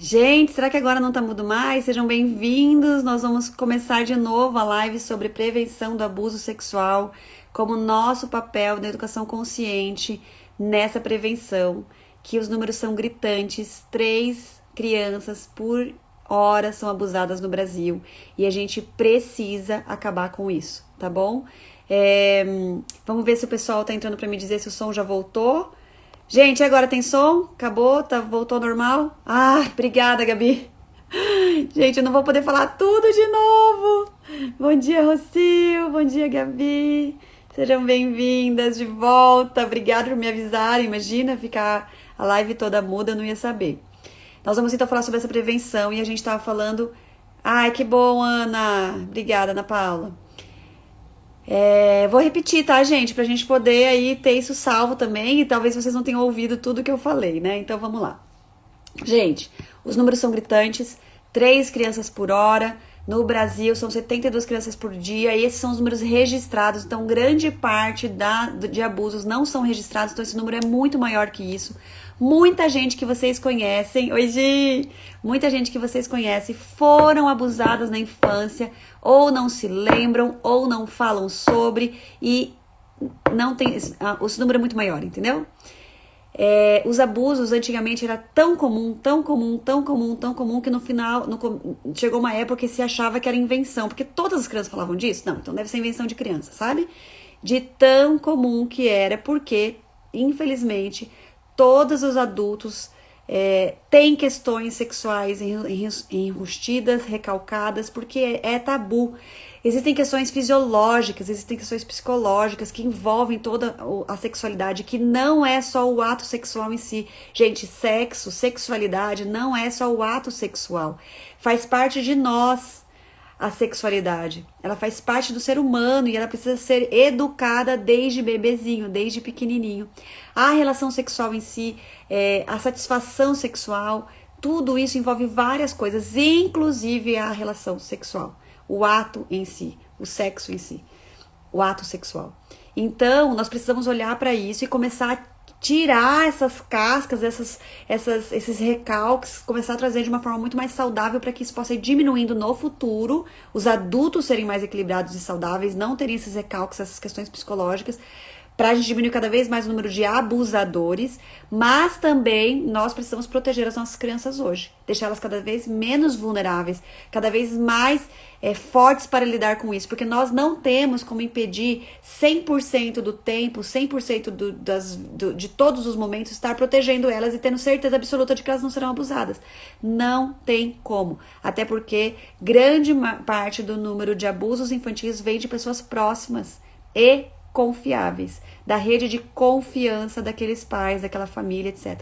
Gente, será que agora não tá mudo mais? Sejam bem-vindos. Nós vamos começar de novo a live sobre prevenção do abuso sexual, como nosso papel na educação consciente nessa prevenção, que os números são gritantes. 3 crianças por hora são abusadas no Brasil e a gente precisa acabar com isso, tá bom? Vamos ver se o pessoal tá entrando para me dizer se o som já voltou. Gente, agora tem som? Acabou? Voltou ao normal? Ah, obrigada, Gabi. Gente, eu não vou poder falar tudo de novo. Bom dia, Rocio. Bom dia, Gabi. Sejam bem-vindas de volta. Obrigada por me avisarem. Imagina ficar a live toda muda, eu não ia saber. Nós vamos então falar sobre essa prevenção e a gente tava falando... Ai, que bom, Ana. Obrigada, Ana Paula. Vou repetir, tá, gente? Pra gente poder aí ter isso salvo também e talvez vocês não tenham ouvido tudo que eu falei, né? Então vamos lá. Gente, os números são gritantes, 3 crianças por hora. No Brasil são 72 crianças por dia e esses são os números registrados. Então grande parte de abusos não são registrados, então esse número é muito maior que isso. Muita gente que vocês conhecem, oi Gi, muita gente que vocês conhecem foram abusadas na infância, ou não se lembram, ou não falam sobre, e não tem, esse número é muito maior, entendeu? Os abusos antigamente era tão comum, tão comum, tão comum, tão comum, que no final chegou uma época que se achava que era invenção, porque todas as crianças falavam disso. Não, então deve ser invenção de criança, sabe? De tão comum que era, porque, infelizmente, todos os adultos têm questões sexuais enrustidas, recalcadas, porque é tabu. Existem questões fisiológicas, existem questões psicológicas que envolvem toda a sexualidade, que não é só o ato sexual em si. Gente, sexo, sexualidade não é só o ato sexual. Faz parte de nós a sexualidade. Ela faz parte do ser humano e ela precisa ser educada desde bebezinho, desde pequenininho. A relação sexual em si, a satisfação sexual, tudo isso envolve várias coisas, inclusive a relação sexual. O ato em si, o sexo em si, o ato sexual. Então, nós precisamos olhar para isso e começar a tirar essas cascas, esses recalques, começar a trazer de uma forma muito mais saudável para que isso possa ir diminuindo no futuro, os adultos serem mais equilibrados e saudáveis, não terem esses recalques, essas questões psicológicas, para a gente diminuir cada vez mais o número de abusadores, mas também nós precisamos proteger as nossas crianças hoje, deixá-las cada vez menos vulneráveis, cada vez mais fortes para lidar com isso, porque nós não temos como impedir 100% do tempo, 100% de todos os momentos, estar protegendo elas e tendo certeza absoluta de que elas não serão abusadas. Não tem como, até porque grande parte do número de abusos infantis vem de pessoas próximas e confiáveis, da rede de confiança daqueles pais, daquela família, etc.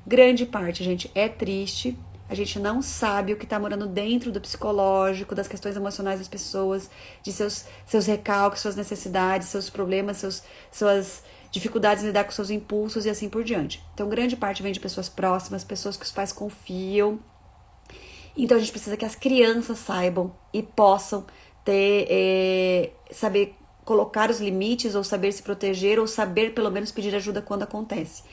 Grande parte, gente, é triste. A gente não sabe o que está morando dentro do psicológico, das questões emocionais das pessoas, de seus recalques, suas necessidades, seus problemas, suas dificuldades em lidar com seus impulsos e assim por diante. Então, grande parte vem de pessoas próximas, pessoas que os pais confiam. Então, a gente precisa que as crianças saibam e possam saber colocar os limites, ou saber se proteger, ou saber pelo menos pedir ajuda quando acontece.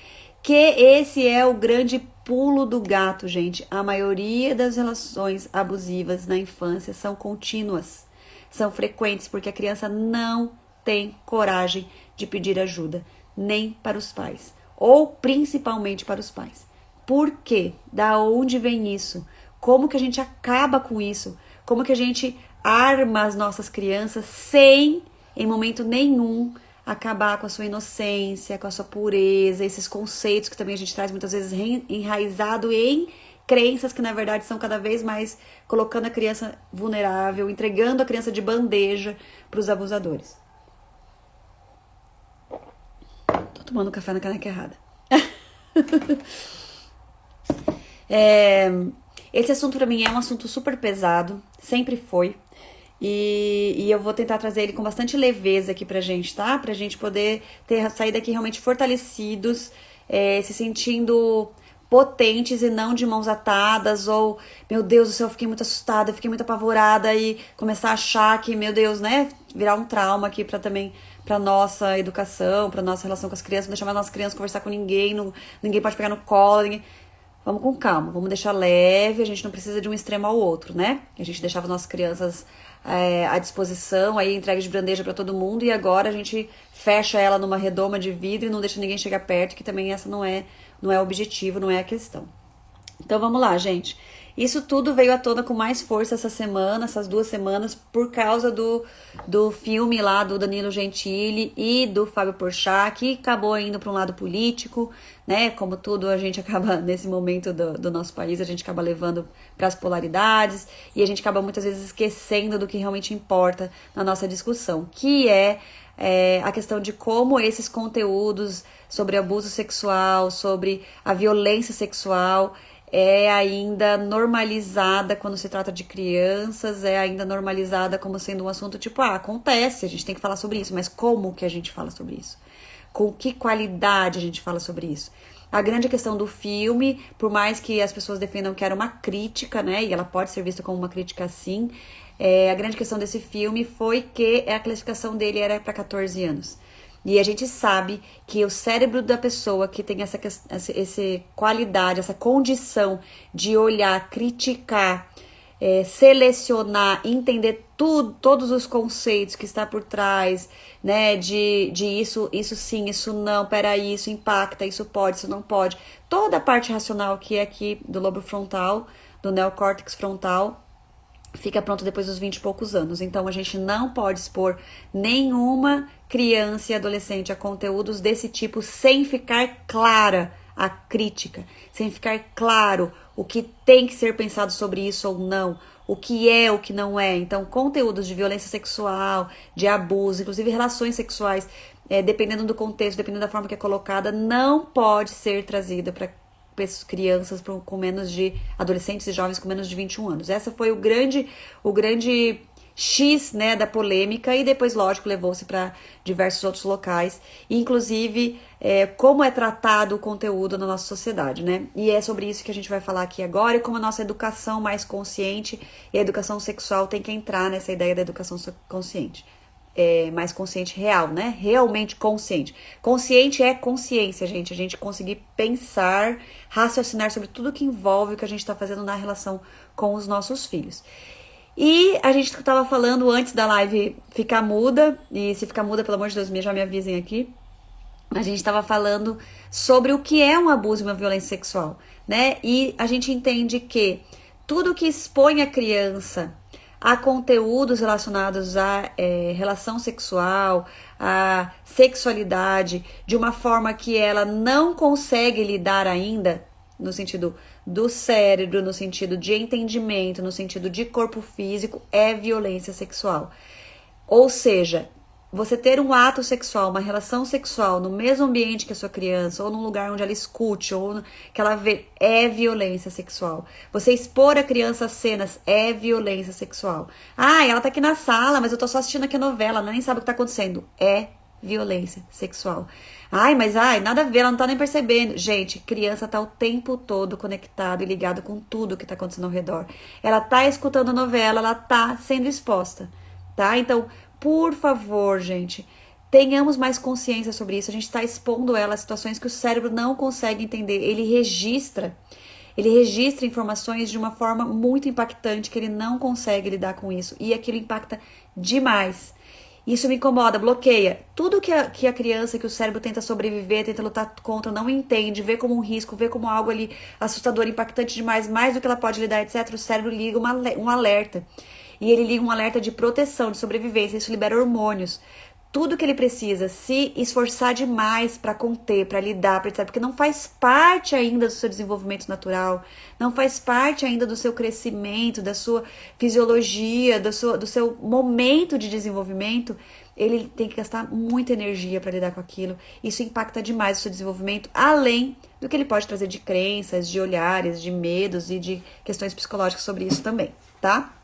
Que esse é o grande pulo do gato, gente. A maioria das relações abusivas na infância são contínuas, são frequentes, porque a criança não tem coragem de pedir ajuda, nem para os pais, ou principalmente para os pais. Por quê? Da onde vem isso? Como que a gente acaba com isso? Como que a gente arma as nossas crianças sem, em momento nenhum, acabar com a sua inocência, com a sua pureza, esses conceitos que também a gente traz muitas vezes enraizado em crenças que na verdade são cada vez mais colocando a criança vulnerável, entregando a criança de bandeja para os abusadores. Tô tomando café na caneca errada. Esse assunto para mim é um assunto super pesado, sempre foi. E eu vou tentar trazer ele com bastante leveza aqui pra gente, tá? Pra gente poder sair daqui realmente fortalecidos, se sentindo potentes e não de mãos atadas, ou, meu Deus do céu, eu fiquei muito assustada, eu fiquei muito apavorada e começar a achar que, meu Deus, né? Virar um trauma aqui pra nossa educação, pra nossa relação com as crianças, não deixar mais nossas crianças conversar com ninguém, ninguém pode pegar no colo, ninguém... vamos com calma, vamos deixar leve, a gente não precisa de um extremo ao outro, né? A gente deixava nossas crianças à disposição, aí entregue de bandeja para todo mundo, e agora a gente fecha ela numa redoma de vidro e não deixa ninguém chegar perto, que também essa não é o objetivo, não é a questão. Então vamos lá, gente. Isso tudo veio à tona com mais força essa semana, essas 2 semanas, por causa do filme lá do Danilo Gentili e do Fábio Porchat, que acabou indo para um lado político, né? Como tudo, a gente acaba, nesse momento do nosso país, a gente acaba levando para as polaridades e a gente acaba muitas vezes esquecendo do que realmente importa na nossa discussão, que é a questão de como esses conteúdos sobre abuso sexual, sobre a violência sexual, é ainda normalizada quando se trata de crianças, é ainda normalizada como sendo um assunto tipo, acontece, a gente tem que falar sobre isso, mas como que a gente fala sobre isso? Com que qualidade a gente fala sobre isso? A grande questão do filme, por mais que as pessoas defendam que era uma crítica, né, e ela pode ser vista como uma crítica sim, a grande questão desse filme foi que a classificação dele era para 14 anos. E a gente sabe que o cérebro da pessoa que tem essa qualidade, essa condição de olhar, criticar, selecionar, entender todos os conceitos que está por trás, né, de isso sim, isso não, peraí, isso impacta, isso pode, isso não pode. Toda a parte racional que é aqui do lobo frontal, do neocórtex frontal, fica pronto depois dos 20 e poucos anos. Então, a gente não pode expor nenhuma criança e adolescente a conteúdos desse tipo sem ficar clara a crítica, sem ficar claro o que tem que ser pensado sobre isso ou não, o que não é. Então, conteúdos de violência sexual, de abuso, inclusive relações sexuais, dependendo do contexto, dependendo da forma que é colocada, não pode ser trazida para crianças com menos de adolescentes e jovens com menos de 21 anos. Essa foi o grande X, né, da polêmica, e depois, lógico, levou-se para diversos outros locais, inclusive como é tratado o conteúdo na nossa sociedade, né? E é sobre isso que a gente vai falar aqui agora, e como a nossa educação mais consciente e a educação sexual tem que entrar nessa ideia da educação consciente. Mais consciente real, né? Realmente consciente. Consciente é consciência, gente. A gente conseguir pensar, raciocinar sobre tudo que envolve o que a gente está fazendo na relação com os nossos filhos. E a gente estava falando antes da live ficar muda, e se ficar muda, pelo amor de Deus, já me avisem aqui. A gente estava falando sobre o que é um abuso e uma violência sexual, né? E a gente entende que tudo que expõe a criança a conteúdos relacionados à relação sexual, à sexualidade, de uma forma que ela não consegue lidar ainda, no sentido do cérebro, no sentido de entendimento, no sentido de corpo físico, é violência sexual. Ou seja, você ter um ato sexual, uma relação sexual no mesmo ambiente que a sua criança, ou num lugar onde ela escute, ou que ela vê, é violência sexual. Você expor a criança a cenas é violência sexual. Ela tá aqui na sala, mas eu tô só assistindo aqui a novela, ela nem sabe o que tá acontecendo. É violência sexual. Nada a ver, ela não tá nem percebendo. Gente, criança tá o tempo todo conectada e ligada com tudo que tá acontecendo ao redor. Ela tá escutando a novela, ela tá sendo exposta, tá? Então, por favor, gente, tenhamos mais consciência sobre isso. A gente está expondo ela a situações que o cérebro não consegue entender. Ele registra informações de uma forma muito impactante que ele não consegue lidar com isso. E aquilo impacta demais. Isso me incomoda, bloqueia. Tudo que a criança, que o cérebro tenta sobreviver, tenta lutar contra, não entende, vê como um risco, vê como algo ali assustador, impactante demais, mais do que ela pode lidar, etc. O cérebro liga um alerta. E ele liga um alerta de proteção, de sobrevivência. Isso libera hormônios. Tudo que ele precisa se esforçar demais para conter, para lidar, etc. Porque não faz parte ainda do seu desenvolvimento natural, não faz parte ainda do seu crescimento, da sua fisiologia, do seu momento de desenvolvimento. Ele tem que gastar muita energia para lidar com aquilo. Isso impacta demais o seu desenvolvimento, além do que ele pode trazer de crenças, de olhares, de medos e de questões psicológicas sobre isso também, tá?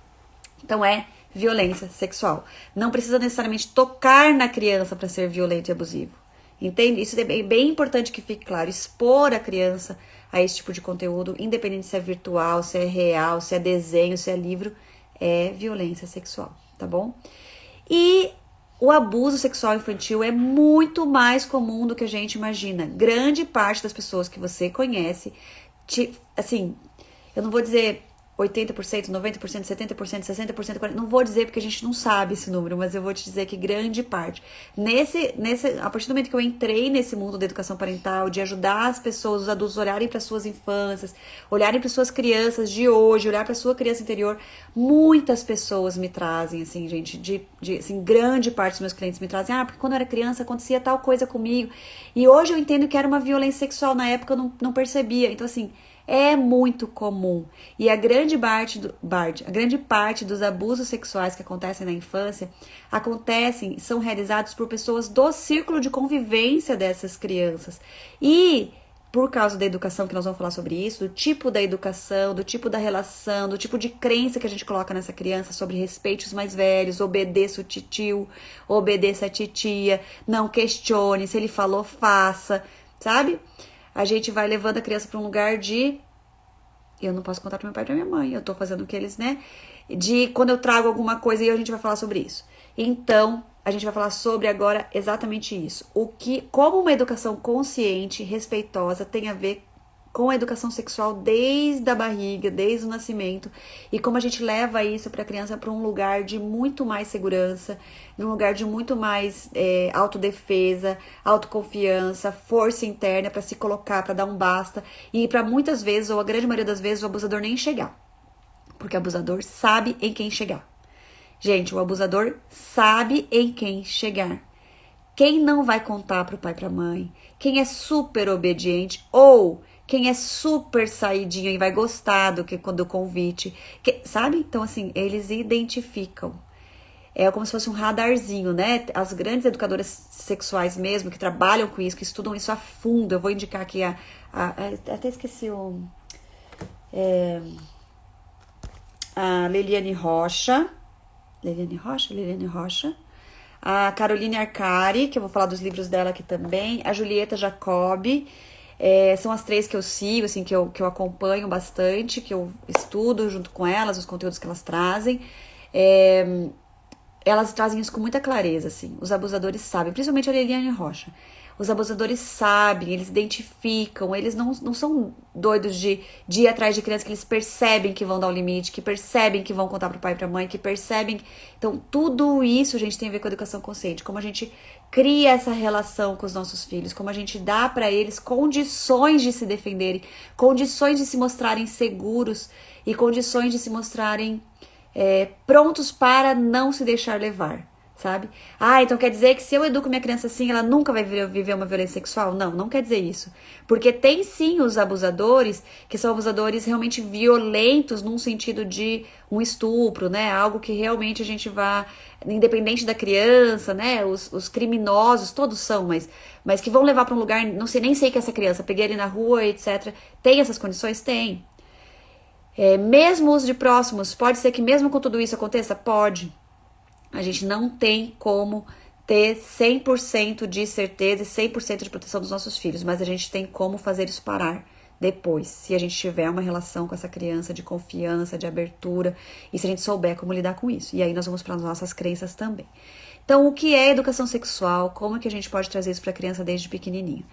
Então é violência sexual. Não precisa necessariamente tocar na criança para ser violento e abusivo. Entende? Isso é bem importante que fique claro. Expor a criança a esse tipo de conteúdo, independente se é virtual, se é real, se é desenho, se é livro, é violência sexual, tá bom? E o abuso sexual infantil é muito mais comum do que a gente imagina. Grande parte das pessoas que você conhece assim, eu não vou dizer 80%, 90%, 70%, 60%, 40%, não vou dizer porque a gente não sabe esse número, mas eu vou te dizer que grande parte. A partir do momento que eu entrei nesse mundo da educação parental, de ajudar as pessoas, os adultos, olharem para suas infâncias, olharem para suas crianças de hoje, olhar para sua criança interior, muitas pessoas me trazem, assim, gente, assim, grande parte dos meus clientes me trazem, porque quando eu era criança acontecia tal coisa comigo, e hoje eu entendo que era uma violência sexual, na época eu não percebia, então assim, é muito comum. E a grande parte dos abusos sexuais que acontecem na infância são realizados por pessoas do círculo de convivência dessas crianças. E por causa da educação, que nós vamos falar sobre isso, do tipo da educação, do tipo da relação, do tipo de crença que a gente coloca nessa criança sobre respeite os mais velhos, obedeça o titio, obedeça a titia, não questione, se ele falou, faça, sabe? A gente vai levando a criança para um lugar de eu não posso contar para meu pai e para minha mãe, eu tô fazendo o que eles, né? De quando eu trago alguma coisa e a gente vai falar sobre isso. Então, a gente vai falar sobre agora exatamente isso. Como uma educação consciente, respeitosa, tem a ver com a educação sexual desde a barriga, desde o nascimento, e como a gente leva isso para a criança para um lugar de muito mais segurança, num lugar de muito mais autodefesa, autoconfiança, força interna para se colocar, para dar um basta, e para muitas vezes, ou a grande maioria das vezes, o abusador nem chegar, porque o abusador sabe em quem chegar. Gente, o abusador sabe em quem chegar. Quem não vai contar pro pai e pra mãe, quem é super obediente ou quem é super saidinho e vai gostar do convite, sabe? Então, assim, eles identificam. É como se fosse um radarzinho, né? As grandes educadoras sexuais mesmo, que trabalham com isso, que estudam isso a fundo. Eu vou indicar aqui até esqueci a Leliane Rocha. Leliane Rocha. A Caroline Arcari, que eu vou falar dos livros dela aqui também. A Julieta Jacobi. São as três que eu sigo, assim, que eu acompanho bastante, que eu estudo junto com elas, os conteúdos que elas trazem. Elas trazem isso com muita clareza, assim. Os abusadores sabem, principalmente a Leliane Rocha. Os abusadores sabem, eles identificam, eles não são doidos de ir atrás de crianças que eles percebem que vão dar o limite, que percebem que vão contar pro pai e pra mãe, que percebem. Então, tudo isso, gente, tem a ver com a educação consciente. Como a gente cria essa relação com os nossos filhos, como a gente dá para eles condições de se defenderem, condições de se mostrarem seguros e condições de se mostrarem prontos para não se deixar levar. Sabe? Então quer dizer que se eu educo minha criança assim, ela nunca vai viver uma violência sexual? Não quer dizer isso. Porque tem sim os abusadores, que são abusadores realmente violentos, num sentido de um estupro, né? Algo que realmente a gente vá, independente da criança, né? Os criminosos, todos são, mas que vão levar para um lugar, não sei, nem sei que é essa criança, peguei ele na rua, etc. Tem essas condições? Tem. Mesmo os de próximos, pode ser que mesmo com tudo isso aconteça? Pode. A gente não tem como ter 100% de certeza e 100% de proteção dos nossos filhos, mas a gente tem como fazer isso parar depois, se a gente tiver uma relação com essa criança de confiança, de abertura, e se a gente souber como lidar com isso. E aí nós vamos para as nossas crenças também. Então, o que é educação sexual? Como que a gente pode trazer isso para a criança desde pequenininho?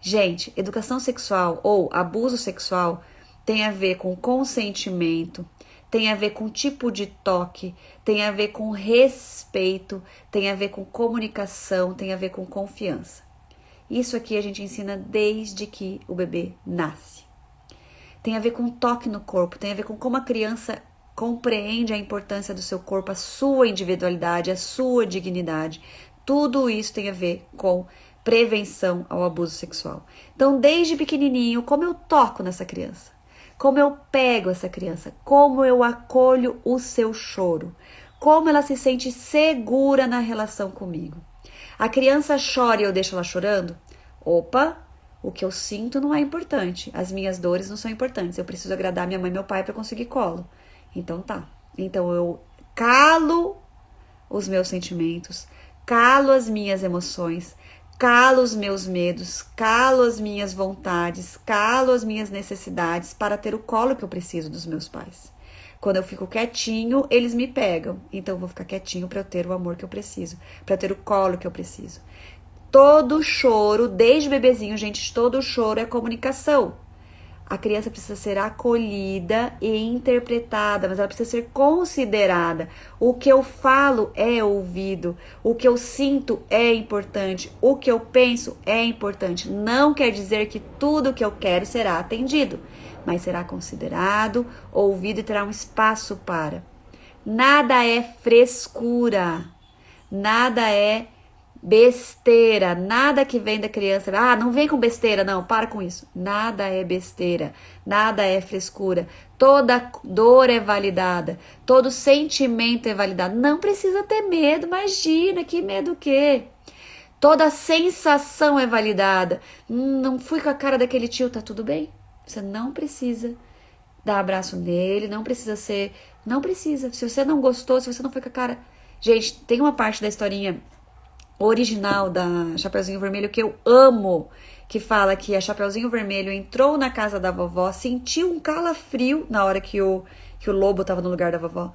Gente, educação sexual ou abuso sexual tem a ver com consentimento, tem a ver com tipo de toque, tem a ver com respeito, tem a ver com comunicação, tem a ver com confiança. Isso aqui a gente ensina desde que o bebê nasce. Tem a ver com toque no corpo, tem a ver com como a criança compreende a importância do seu corpo, a sua individualidade, a sua dignidade. Tudo isso tem a ver com prevenção ao abuso sexual. Então, desde pequenininho, como eu toco nessa criança? Como eu pego essa criança, como eu acolho o seu choro, como ela se sente segura na relação comigo. A criança chora e eu deixo ela chorando? Opa, o que eu sinto não é importante, as minhas dores não são importantes, eu preciso agradar minha mãe e meu pai para conseguir colo. Então tá, então eu calo os meus sentimentos, calo as minhas emoções, calo os meus medos, calo as minhas vontades, calo as minhas necessidades para ter o colo que eu preciso dos meus pais. Quando eu fico quietinho, eles me pegam. Então eu vou ficar quietinho para eu ter o amor que eu preciso, para ter o colo que eu preciso. Todo choro, desde bebezinho, gente, todo choro é comunicação. A criança precisa ser acolhida e interpretada, mas ela precisa ser considerada. O que eu falo é ouvido, o que eu sinto é importante, o que eu penso é importante. Não quer dizer que tudo que eu quero será atendido, mas será considerado, ouvido e terá um espaço para. Nada é frescura, nada é besteira, nada que vem da criança. Ah, não vem com besteira, não, para com isso. Nada é besteira, nada é frescura. Toda dor é validada, todo sentimento é validado. Não precisa ter medo, imagina, que medo o quê? Toda sensação é validada. Não fui com a cara daquele tio, tá tudo bem? Você não precisa dar abraço nele, não precisa ser, não precisa. Se você não gostou, se você não foi com a cara... Gente, tem uma parte da historinha original da Chapeuzinho Vermelho que eu amo, que fala que a Chapeuzinho Vermelho entrou na casa da vovó, sentiu um calafrio na hora que o lobo estava no lugar da vovó,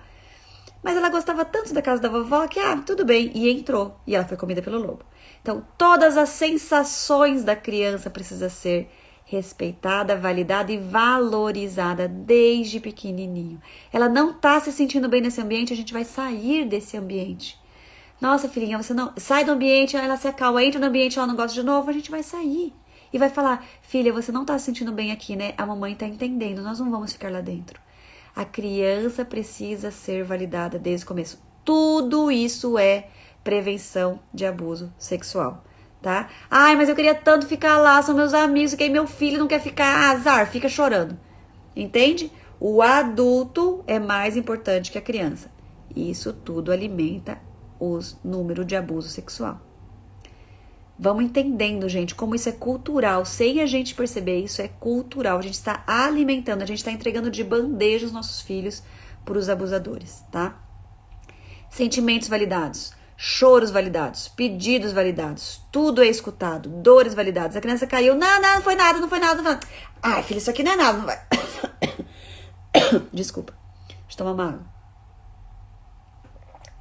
mas ela gostava tanto da casa da vovó que, tudo bem, e entrou, e ela foi comida pelo lobo. Então, todas as sensações da criança precisam ser respeitada, validada e valorizada desde pequenininho. Ela não tá se sentindo bem nesse ambiente, a gente vai sair desse ambiente. Nossa, filhinha, você não... Sai do ambiente, ela se acalma, entra no ambiente, ela não gosta de novo, a gente vai sair. E vai falar, filha, você não tá se sentindo bem aqui, né? A mamãe tá entendendo, nós não vamos ficar lá dentro. A criança precisa ser validada desde o começo. Tudo isso é prevenção de abuso sexual, tá? Ai, mas eu queria tanto ficar lá, são meus amigos, que aí meu filho não quer ficar, azar, fica chorando. Entende? O adulto é mais importante que a criança. Isso tudo alimenta os números de abuso sexual. Vamos entendendo, gente, como isso é cultural. Sem a gente perceber, isso é cultural. A gente está alimentando, a gente está entregando de bandeja os nossos filhos para os abusadores, tá? Sentimentos validados, choros validados, pedidos validados, tudo é escutado, dores validadas. A criança caiu, não foi nada, não foi nada, não foi nada. Ai, filho, isso aqui não é nada, não vai. Desculpa, deixa eu tomar uma água.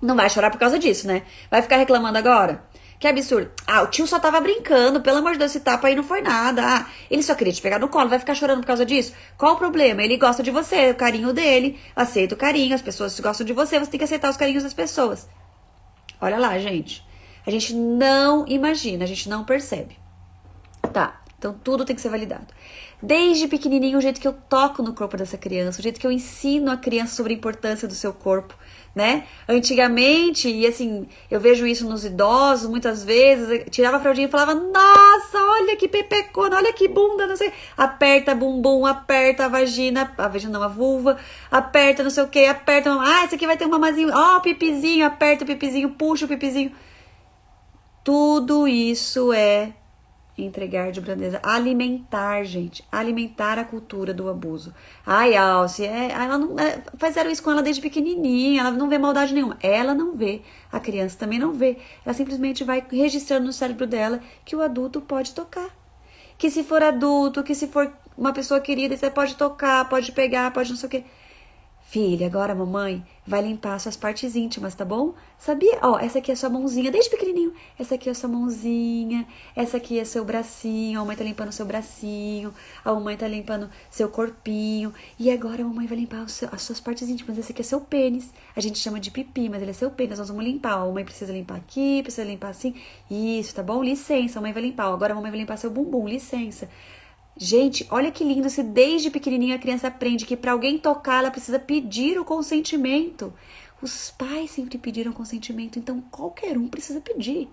Não vai chorar por causa disso, né? Vai ficar reclamando agora? Que absurdo. O tio só tava brincando. Pelo amor de Deus, esse tapa aí não foi nada. Ele só queria te pegar no colo. Vai ficar chorando por causa disso? Qual o problema? Ele gosta de você, o carinho dele. Aceita o carinho. As pessoas gostam de você. Você tem que aceitar os carinhos das pessoas. Olha lá, gente. A gente não imagina, a gente não percebe. Tá. Então, tudo tem que ser validado. Desde pequenininho, o jeito que eu toco no corpo dessa criança, o jeito que eu ensino a criança sobre a importância do seu corpo, né? Antigamente, e assim, eu vejo isso nos idosos, muitas vezes, eu tirava a fraldinha e falava, nossa, olha que pepecona, olha que bunda, não sei. Aperta bumbum, aperta a vagina não, a vulva, aperta não sei o que, aperta, esse aqui vai ter um mamazinho, o pipizinho, aperta o pipizinho, puxa o pipizinho. Tudo isso é entregar de grandeza, alimentar, gente, alimentar a cultura do abuso. Alce, ela não fizeram isso com ela desde pequenininha, ela não vê maldade nenhuma. Ela não vê, a criança também não vê. Ela simplesmente vai registrando no cérebro dela que o adulto pode tocar. Que se for adulto, que se for uma pessoa querida, você pode tocar, pode pegar, pode não sei o quê. Filha, agora a mamãe vai limpar suas partes íntimas, tá bom? Sabia? Essa aqui é sua mãozinha, desde pequenininho. Essa aqui é sua mãozinha, essa aqui é seu bracinho. A mamãe tá limpando seu bracinho, a mamãe tá limpando seu corpinho. E agora a mamãe vai limpar as suas partes íntimas. Esse aqui é seu pênis. A gente chama de pipi, mas ele é seu pênis. Nós vamos limpar. A mamãe precisa limpar aqui, precisa limpar assim. Isso, tá bom? Licença, a mamãe vai limpar. Agora a mamãe vai limpar seu bumbum, licença. Gente, olha que lindo se desde pequenininho a criança aprende que para alguém tocar ela precisa pedir o consentimento. Os pais sempre pediram consentimento, então qualquer um precisa pedir.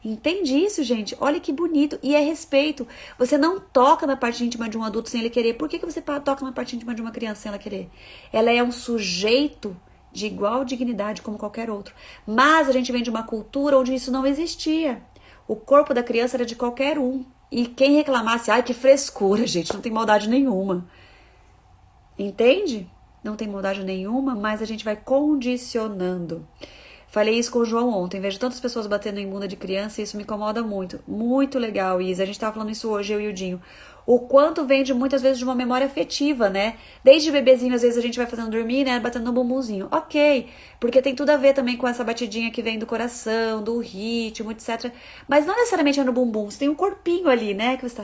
Entende isso, gente? Olha que bonito. E é respeito. Você não toca na parte íntima de um adulto sem ele querer. Por que você toca na parte íntima de uma criança sem ela querer? Ela é um sujeito de igual dignidade como qualquer outro. Mas a gente vem de uma cultura onde isso não existia. O corpo da criança era de qualquer um. E quem reclamasse, que frescura, gente, não tem maldade nenhuma. Entende? Não tem maldade nenhuma, mas a gente vai condicionando. Falei isso com o João ontem, vejo tantas pessoas batendo em bunda de criança e isso me incomoda muito. Muito legal, Isa. A gente tava falando isso hoje, eu e o Dinho. O quanto vem muitas vezes de uma memória afetiva, né? Desde bebezinho, às vezes a gente vai fazendo dormir, né? Batendo no bumbumzinho. Ok, porque tem tudo a ver também com essa batidinha que vem do coração, do ritmo, etc. Mas não necessariamente é no bumbum, você tem um corpinho ali, né? Que você tá...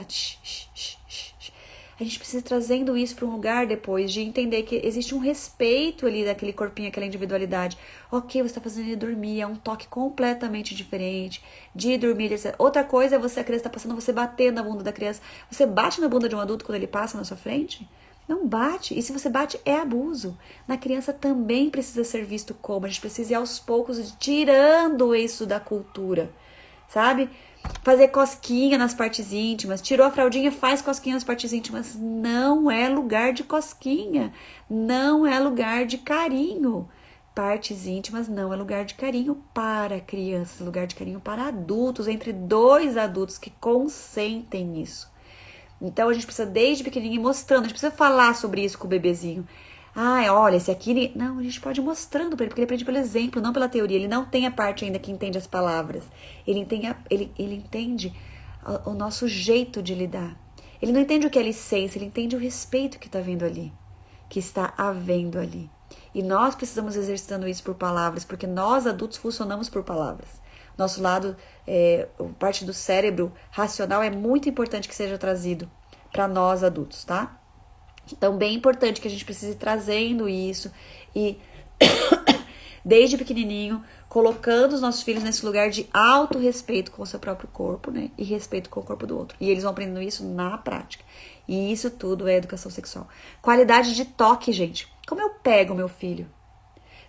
A gente precisa ir trazendo isso para um lugar depois, de entender que existe um respeito ali daquele corpinho, aquela individualidade. Ok, você está fazendo ele dormir, é um toque completamente diferente de dormir, etc. Outra coisa é a criança está passando, você bater na bunda da criança. Você bate na bunda de um adulto quando ele passa na sua frente? Não bate. E se você bate, é abuso. Na criança também precisa ser visto como. A gente precisa ir aos poucos tirando isso da cultura, sabe? Fazer cosquinha nas partes íntimas. Tirou a fraldinha, faz cosquinha nas partes íntimas. Não é lugar de cosquinha. Não é lugar de carinho. Partes íntimas não é lugar de carinho para crianças. Lugar de carinho para adultos. Entre dois adultos que consentem nisso. Então a gente precisa desde pequenininho ir mostrando. A gente precisa falar sobre isso com o bebezinho. Ah, olha, esse aqui... Não, a gente pode ir mostrando para ele, porque ele aprende pelo exemplo, não pela teoria. Ele não tem a parte ainda que entende as palavras. Ele entende o nosso jeito de lidar. Ele não entende o que é licença, ele entende o respeito que está vendo ali, que está havendo ali. E nós precisamos exercitando isso por palavras, porque nós adultos funcionamos por palavras. Nosso lado, parte do cérebro racional é muito importante que seja trazido para nós adultos, tá? Então, bem importante que a gente precise ir trazendo isso e, desde pequenininho, colocando os nossos filhos nesse lugar de autorrespeito com o seu próprio corpo, né? E respeito com o corpo do outro. E eles vão aprendendo isso na prática. E isso tudo é educação sexual. Qualidade de toque, gente. Como eu pego meu filho?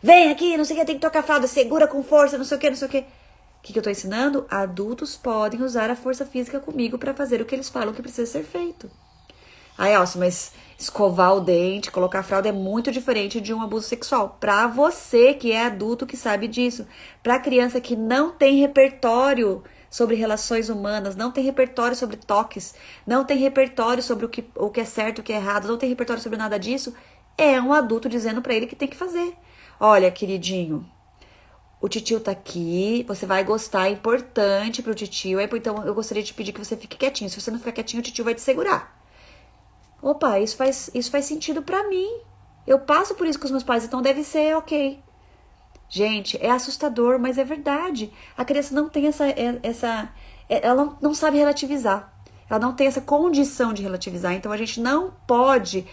Vem aqui, não sei o que, tem que tocar a fralda, segura com força, não sei o que, não sei o que. O que eu tô ensinando? Adultos podem usar a força física comigo para fazer o que eles falam que precisa ser feito. Aí, Elcio, mas escovar o dente, colocar a fralda é muito diferente de um abuso sexual. Pra você que é adulto que sabe disso. Pra criança que não tem repertório sobre relações humanas, não tem repertório sobre toques, não tem repertório sobre o que é certo, o que é errado, não tem repertório sobre nada disso, é um adulto dizendo pra ele que tem que fazer. Olha, queridinho, o titio tá aqui, você vai gostar, é importante pro titio, então eu gostaria de pedir que você fique quietinho. Se você não ficar quietinho, o titio vai te segurar. Opa, isso faz sentido pra mim. Eu passo por isso com os meus pais, então deve ser ok. Gente, é assustador, mas é verdade. A criança não tem ela não sabe relativizar. Ela não tem essa condição de relativizar. Então a gente não pode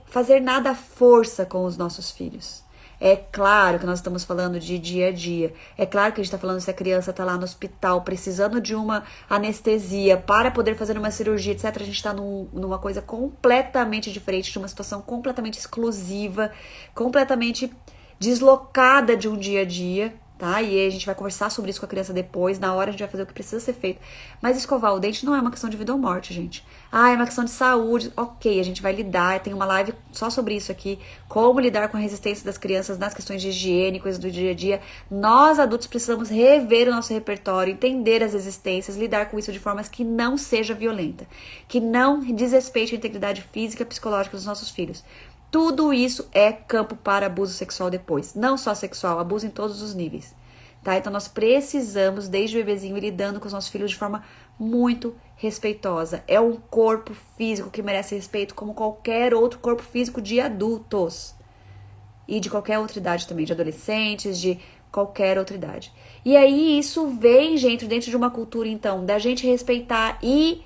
fazer nada à força com os nossos filhos. É claro que nós estamos falando de dia a dia. É claro que a gente está falando se a criança está lá no hospital precisando de uma anestesia para poder fazer uma cirurgia, etc. A gente está numa coisa completamente diferente, de uma situação completamente exclusiva, completamente deslocada de um dia a dia, tá? E aí a gente vai conversar sobre isso com a criança depois, na hora a gente vai fazer o que precisa ser feito. Mas escovar o dente não é uma questão de vida ou morte, gente. Ah, é uma questão de saúde. Ok, a gente vai lidar, tem uma live só sobre isso aqui, como lidar com a resistência das crianças nas questões de higiene, coisas do dia a dia. Nós, adultos, precisamos rever o nosso repertório, entender as resistências, lidar com isso de formas que não seja violenta, que não desrespeite a integridade física e psicológica dos nossos filhos. Tudo isso é campo para abuso sexual depois. Não só sexual, abuso em todos os níveis. Tá? Então nós precisamos, desde o bebezinho, ir lidando com os nossos filhos de forma muito respeitosa. É um corpo físico que merece respeito como qualquer outro corpo físico de adultos. E de qualquer outra idade também, de adolescentes, de qualquer outra idade. E aí isso vem, gente, dentro de uma cultura, então, da gente respeitar e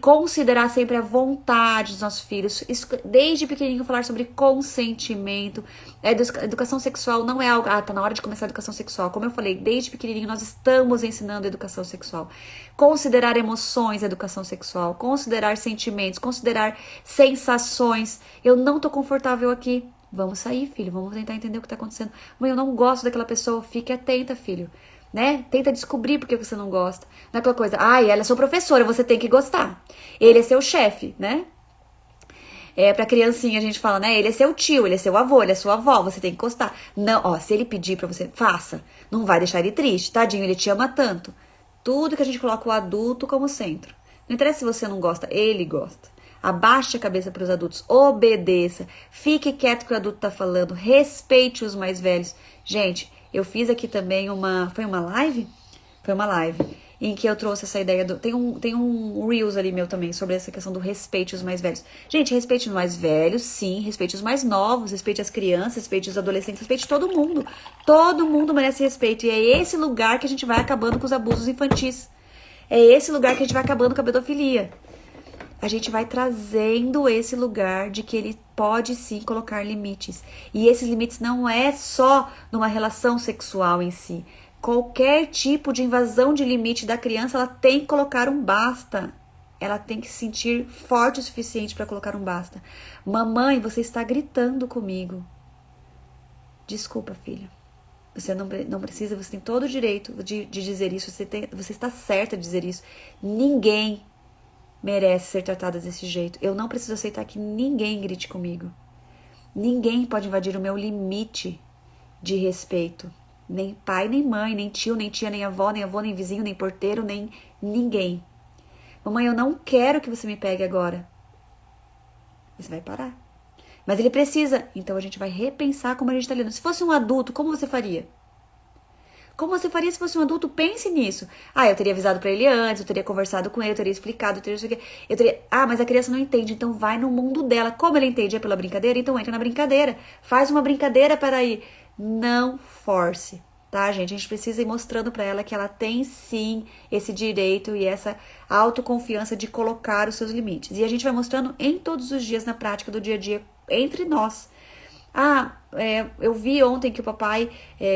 considerar sempre a vontade dos nossos filhos. Isso, desde pequenininho, falar sobre consentimento. A educação sexual não é algo... tá na hora de começar a educação sexual. Como eu falei, desde pequenininho nós estamos ensinando a educação sexual. Considerar emoções, educação sexual. Considerar sentimentos, considerar sensações. Eu não tô confortável aqui. Vamos sair, filho. Vamos tentar entender o que tá acontecendo. Mãe, eu não gosto daquela pessoa. Fique atenta, filho. Né? Tenta descobrir por que você não gosta. Não é aquela coisa, ela é sua professora, você tem que gostar. Ele é seu chefe, né? Pra criancinha a gente fala, né? Ele é seu tio, ele é seu avô, ele é sua avó, você tem que gostar. Não, se ele pedir pra você, faça. Não vai deixar ele triste, tadinho, ele te ama tanto. Tudo que a gente coloca o adulto como centro. Não interessa se você não gosta, ele gosta. Abaixe a cabeça para os adultos, obedeça, fique quieto que o adulto tá falando, respeite os mais velhos. Gente, eu fiz aqui também foi uma live? Foi uma live em que eu trouxe essa ideia tem um Reels ali meu também sobre essa questão do respeite os mais velhos. Gente, respeite os mais velhos, sim, respeite os mais novos, respeite as crianças, respeite os adolescentes, respeite todo mundo. Todo mundo merece respeito e é esse lugar que a gente vai acabando com os abusos infantis. É esse lugar que a gente vai acabando com a pedofilia. a gente vai trazendo esse lugar de que ele pode sim colocar limites. E esses limites não é só numa relação sexual em si. Qualquer tipo de invasão de limite da criança, ela tem que colocar um basta. Ela tem que se sentir forte o suficiente para colocar um basta. Mamãe, você está gritando comigo. Desculpa, filha. Você não precisa, você tem todo o direito de dizer isso. Você está certa de dizer isso. Ninguém merece ser tratada desse jeito. Eu não preciso aceitar que ninguém grite comigo. Ninguém pode invadir o meu limite de respeito. Nem pai, nem mãe, nem tio, nem tia, nem avó, nem vizinho, nem porteiro, nem ninguém. Mamãe, eu não quero que você me pegue agora. Você vai parar. Mas ele precisa. Então a gente vai repensar como a gente está lidando. Se fosse um adulto, como você faria? Como você faria se fosse um adulto? Pense nisso. Eu teria avisado pra ele antes, eu teria conversado com ele, eu teria explicado, eu teria... mas a criança não entende, então vai no mundo dela. Como ele entende? É pela brincadeira? Então entra na brincadeira. Faz uma brincadeira para ir. Não force, tá, gente? A gente precisa ir mostrando pra ela que ela tem sim esse direito e essa autoconfiança de colocar os seus limites. E a gente vai mostrando em todos os dias, na prática do dia a dia, entre nós. Eu vi ontem que o papai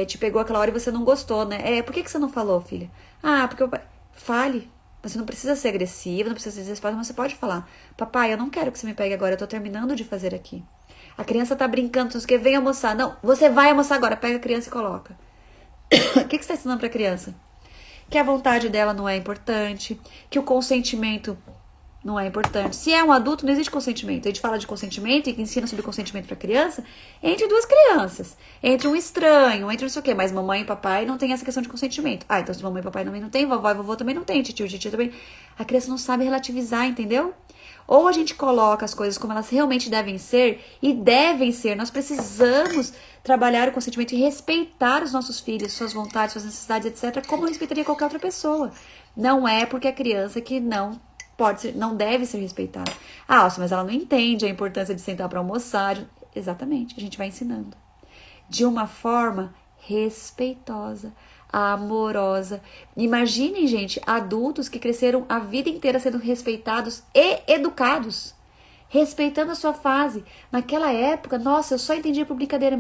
te pegou aquela hora e você não gostou, né? Por que você não falou, filha? Porque o papai... Fale. Você não precisa ser agressiva, não precisa ser desesperada, mas você pode falar. Papai, eu não quero que você me pegue agora, eu tô terminando de fazer aqui. A criança tá brincando, você quer, vem almoçar. Não, você vai almoçar agora, pega a criança e coloca. O que você tá ensinando pra criança? Que a vontade dela não é importante, que o consentimento não é importante. Se é um adulto, não existe consentimento. A gente fala de consentimento e ensina sobre consentimento para criança entre duas crianças. Entre um estranho, entre não sei o quê. Mas mamãe e papai não tem essa questão de consentimento. Então se mamãe e papai também não tem, vovó e vovô também não tem, tio e titia também. A criança não sabe relativizar, entendeu? Ou a gente coloca as coisas como elas realmente devem ser, e devem ser. Nós precisamos trabalhar o consentimento e respeitar os nossos filhos, suas vontades, suas necessidades, etc., como eu respeitaria qualquer outra pessoa. Não é porque a criança que não deve ser respeitada. Mas ela não entende a importância de sentar para almoçar. Exatamente, a gente vai ensinando. De uma forma respeitosa, amorosa. Imaginem, gente, adultos que cresceram a vida inteira sendo respeitados e educados. Respeitando a sua fase. Naquela época, nossa, eu só entendia por brincadeira.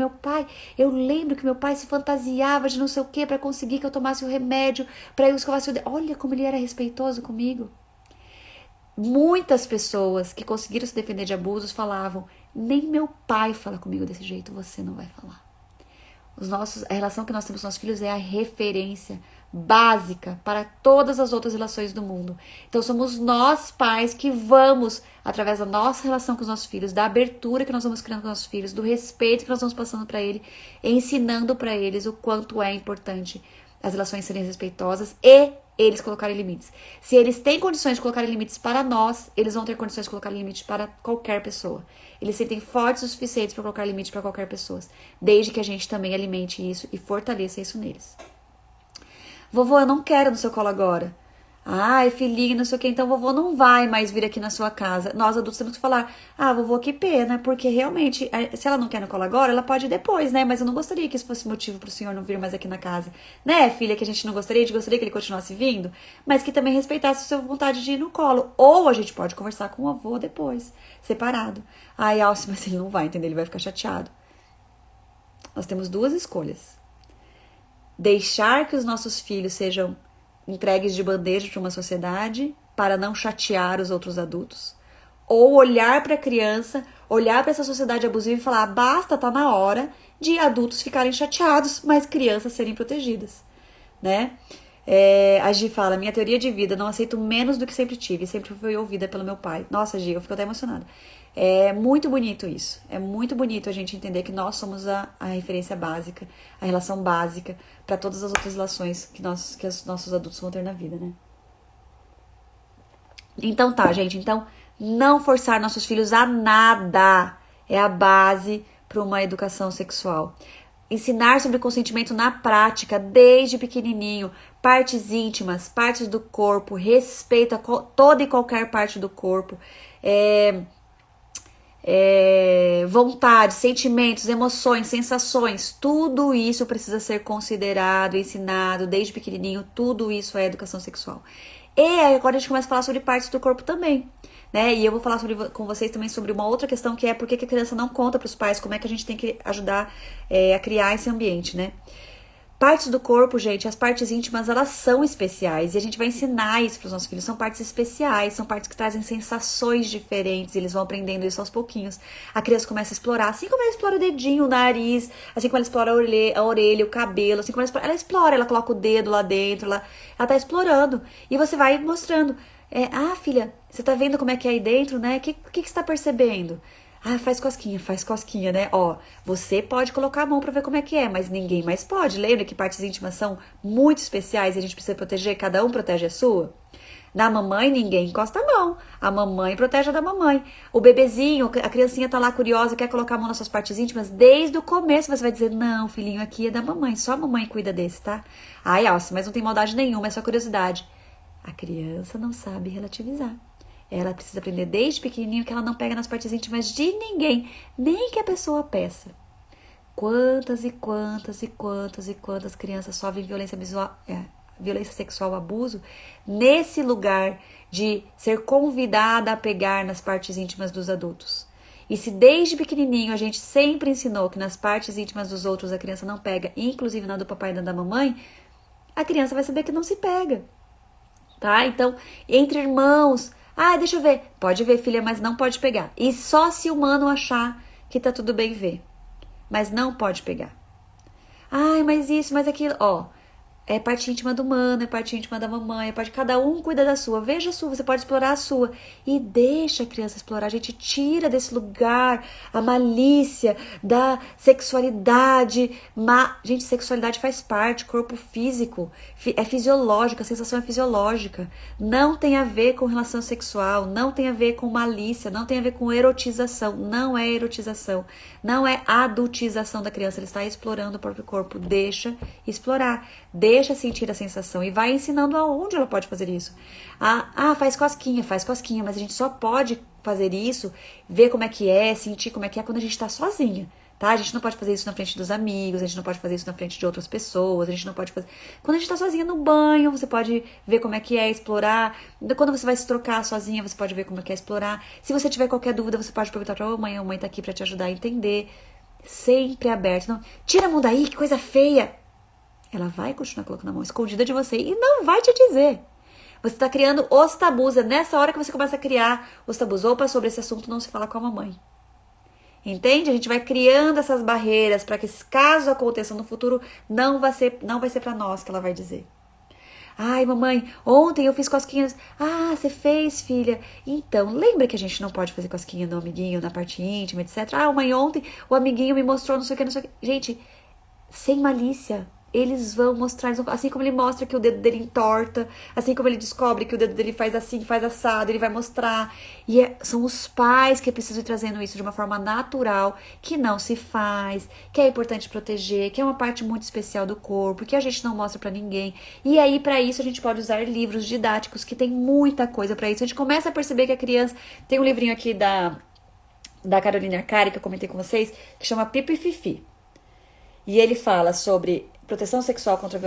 Eu lembro que meu pai se fantasiava de não sei o que para conseguir que eu tomasse o remédio, para eu escovasse o dedo. Olha como ele era respeitoso comigo. Muitas pessoas que conseguiram se defender de abusos falavam: nem meu pai fala comigo desse jeito, você não vai falar. A relação que nós temos com nossos filhos é a referência básica para todas as outras relações do mundo. Então somos nós, pais, que vamos, através da nossa relação com os nossos filhos, da abertura que nós vamos criando com os nossos filhos, do respeito que nós vamos passando para eles, ensinando para eles o quanto é importante as relações serem respeitosas e eles colocarem limites. Se eles têm condições de colocar limites para nós, eles vão ter condições de colocar limites para qualquer pessoa. Eles se sentem fortes o suficiente para colocar limites para qualquer pessoa, desde que a gente também alimente isso e fortaleça isso neles. Vovô, eu não quero no seu colo agora. Filhinho, não sei o que, então vovô não vai mais vir aqui na sua casa. Nós adultos temos que falar: vovô, que pena, porque realmente, se ela não quer no colo agora, ela pode ir depois, né? Mas eu não gostaria que isso fosse motivo pro senhor não vir mais aqui na casa. Né, filha, que a gente não gostaria, a gente gostaria que ele continuasse vindo, mas que também respeitasse a sua vontade de ir no colo. Ou a gente pode conversar com o avô depois, separado. Alce, mas ele não vai, entender? Ele vai ficar chateado. Nós temos duas escolhas. Deixar que os nossos filhos sejam entregues de bandeja para uma sociedade para não chatear os outros adultos, ou olhar para a criança, olhar para essa sociedade abusiva e falar: basta, tá na hora de adultos ficarem chateados, mas crianças serem protegidas, né? A Gi fala: minha teoria de vida, não aceito menos do que sempre tive, sempre fui ouvida pelo meu pai. Nossa, Gi, eu fico até emocionada. É muito bonito isso. É muito bonito a gente entender que nós somos a referência básica, a relação básica para todas as outras relações que os nossos adultos vão ter na vida, né? Então tá, gente. Então, não forçar nossos filhos a nada é a base para uma educação sexual. Ensinar sobre consentimento na prática, desde pequenininho, partes íntimas, partes do corpo, respeito a toda e qualquer parte do corpo, vontade, sentimentos, emoções, sensações, tudo isso precisa ser considerado, ensinado desde pequenininho, tudo isso é educação sexual. E aí agora a gente começa a falar sobre partes do corpo também. né? E eu vou falar com vocês também sobre uma outra questão, que é por que a criança não conta para os pais, como é que a gente tem que ajudar a criar esse ambiente, né? Partes do corpo, gente, as partes íntimas, elas são especiais. E a gente vai ensinar isso para os nossos filhos. São partes especiais, são partes que trazem sensações diferentes. E eles vão aprendendo isso aos pouquinhos. A criança começa a explorar, assim como ela explora o dedinho, o nariz, assim como ela explora a orelha, o cabelo, assim como ela explora, ela coloca o dedo lá dentro, ela tá explorando. E você vai mostrando. Filha, você tá vendo como é que é aí dentro, né? O que você tá percebendo? Ah, faz cosquinha, né? Ó, você pode colocar a mão pra ver como é que é, mas ninguém mais pode. Lembra que partes íntimas são muito especiais e a gente precisa proteger, cada um protege a sua? Na mamãe, ninguém encosta a mão. A mamãe protege a da mamãe. O bebezinho, a criancinha tá lá curiosa, quer colocar a mão nas suas partes íntimas, desde o começo você vai dizer, não, filhinho, aqui é da mamãe, só a mamãe cuida desse, tá? Ai, Alce, mas não tem maldade nenhuma, é só curiosidade. A criança não sabe relativizar. Ela precisa aprender desde pequenininho que ela não pega nas partes íntimas de ninguém, nem que a pessoa peça. Quantas e quantas e quantas e quantas crianças sofrem violência sexual, abuso, nesse lugar de ser convidada a pegar nas partes íntimas dos adultos. E se desde pequenininho a gente sempre ensinou que nas partes íntimas dos outros a criança não pega, inclusive na do papai e na da mamãe, a criança vai saber que não se pega. Tá? Então, entre irmãos... deixa eu ver. Pode ver, filha, mas não pode pegar. E só se o mano achar que tá tudo bem ver. Mas não pode pegar. Mas isso, mas aquilo. Ó, é parte íntima do mano, é parte íntima da mamãe, cada um cuida da sua. Veja a sua, você pode explorar a sua. E deixa a criança explorar. A gente tira desse lugar a malícia da sexualidade. Gente, sexualidade faz parte, corpo físico. É fisiológico, a sensação é fisiológica. Não tem a ver com relação sexual, não tem a ver com malícia, não tem a ver com erotização. Não é erotização. Não é adultização da criança. Ele está explorando o próprio corpo. Deixa explorar. Deixa sentir a sensação e vai ensinando aonde ela pode fazer isso. Faz cosquinha, mas a gente só pode fazer isso, ver como é que é, sentir como é que é quando a gente tá sozinha, tá? A gente não pode fazer isso na frente dos amigos, a gente não pode fazer isso na frente de outras pessoas, a gente não pode fazer... Quando a gente tá sozinha no banho, você pode ver como é que é explorar. Quando você vai se trocar sozinha, você pode ver como é que é explorar. Se você tiver qualquer dúvida, você pode perguntar pra mamãe, a mãe tá aqui pra te ajudar a entender. Sempre aberto. Não, tira a mão daí, que coisa feia! Ela vai continuar colocando a mão escondida de você e não vai te dizer. Você está criando os tabus. É nessa hora que você começa a criar os tabus. Opa, sobre esse assunto não se fala com a mamãe. Entende? A gente vai criando essas barreiras para que, caso aconteça no futuro, não vai ser para nós que ela vai dizer. Mamãe, ontem eu fiz cosquinhas. Você fez, filha. Então, lembra que a gente não pode fazer cosquinha no amiguinho, na parte íntima, etc. Mãe, ontem o amiguinho me mostrou não sei o que, não sei o que. Gente, sem malícia. Eles vão mostrar, assim como ele mostra que o dedo dele entorta, assim como ele descobre que o dedo dele faz assim, faz assado, ele vai mostrar. E são os pais que precisam ir trazendo isso de uma forma natural, que não se faz, que é importante proteger, que é uma parte muito especial do corpo, que a gente não mostra pra ninguém. E aí, pra isso, a gente pode usar livros didáticos, que tem muita coisa pra isso. A gente começa a perceber que a criança... Tem um livrinho aqui da Carolina Arcari, que eu comentei com vocês, que chama Pipi Fifi. E ele fala sobre proteção contra a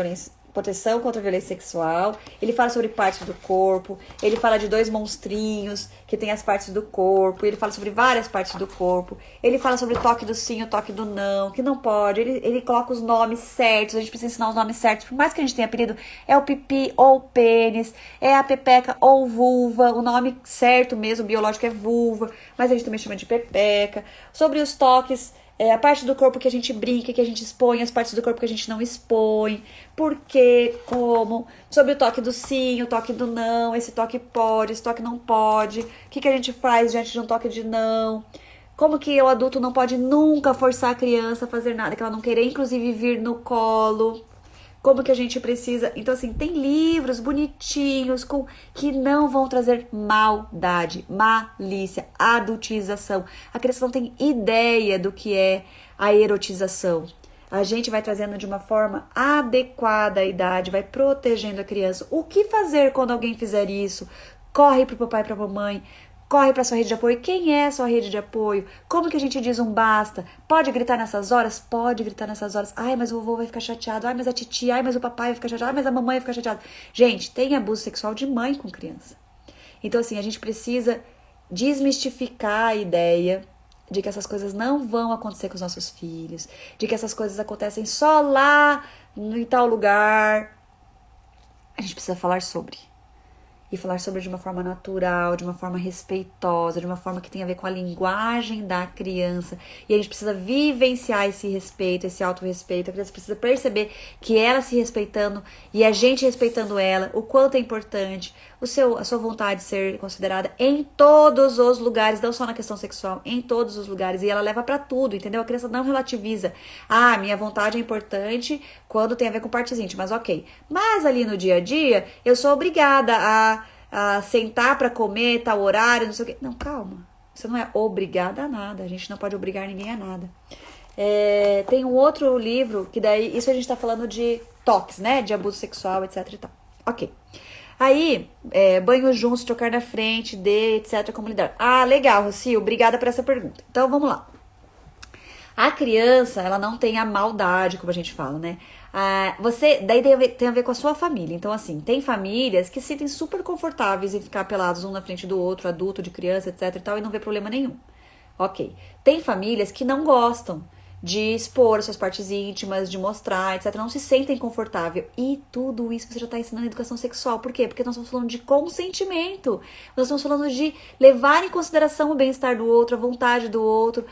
violência sexual, ele fala sobre partes do corpo, ele fala de 2 monstrinhos que tem as partes do corpo, ele fala sobre várias partes do corpo, ele fala sobre o toque do sim, o toque do não, que não pode, ele coloca os nomes certos, a gente precisa ensinar os nomes certos, por mais que a gente tenha apelido, é o pipi ou o pênis, é a pepeca ou vulva, o nome certo mesmo, biológico é vulva, mas a gente também chama de pepeca, sobre os toques, a parte do corpo que a gente brinca, que a gente expõe, as partes do corpo que a gente não expõe, por quê, como, sobre o toque do sim, o toque do não, esse toque pode, esse toque não pode, o que a gente faz diante de um toque de não, como que o adulto não pode nunca forçar a criança a fazer nada que ela não querer, inclusive vir no colo, como que a gente precisa... Então, assim, tem livros bonitinhos que não vão trazer maldade, malícia, adultização. A criança não tem ideia do que é a erotização. A gente vai trazendo de uma forma adequada à idade, vai protegendo a criança. O que fazer quando alguém fizer isso? Corre pro papai e pra mamãe. Corre para sua rede de apoio. Quem é a sua rede de apoio? Como que a gente diz um basta? Pode gritar nessas horas? Pode gritar nessas horas. Mas o vovô vai ficar chateado. Mas a titia. Mas o papai vai ficar chateado. Mas a mamãe vai ficar chateada. Gente, tem abuso sexual de mãe com criança. Então, assim, a gente precisa desmistificar a ideia de que essas coisas não vão acontecer com os nossos filhos, de que essas coisas acontecem só lá em tal lugar. A gente precisa falar sobre. E falar sobre de uma forma natural, de uma forma respeitosa, de uma forma que tenha a ver com a linguagem da criança. E a gente precisa vivenciar esse respeito, esse autorrespeito. A criança precisa perceber que ela se respeitando e a gente respeitando ela, o quanto é importante a sua vontade de ser considerada em todos os lugares, não só na questão sexual, em todos os lugares. E ela leva pra tudo, entendeu? A criança não relativiza. Ah, minha vontade é importante quando tem a ver com partes íntimas, ok. Mas ali no dia a dia, eu sou obrigada a sentar pra comer, tal horário, não sei o quê. Não, calma. Você não é obrigada a nada. A gente não pode obrigar ninguém a nada. Tem um outro livro, que daí, isso a gente tá falando de toques, né? De abuso sexual, etc e tal. Ok. Aí, banho juntos, trocar na frente, etc, como lidar. Ah, legal, Rocio, obrigada por essa pergunta. Então, vamos lá. A criança, ela não tem a maldade, como a gente fala, né? Daí tem a ver com a sua família. Então, assim, tem famílias que se sentem super confortáveis em ficar pelados um na frente do outro, adulto, de criança, etc e tal, e não vê problema nenhum. Ok. Tem famílias que não gostam de expor suas partes íntimas, de mostrar, etc. Não se sentem confortáveis. E tudo isso você já está ensinando educação sexual. Por quê? Porque nós estamos falando de consentimento. Nós estamos falando de levar em consideração o bem-estar do outro, a vontade do outro,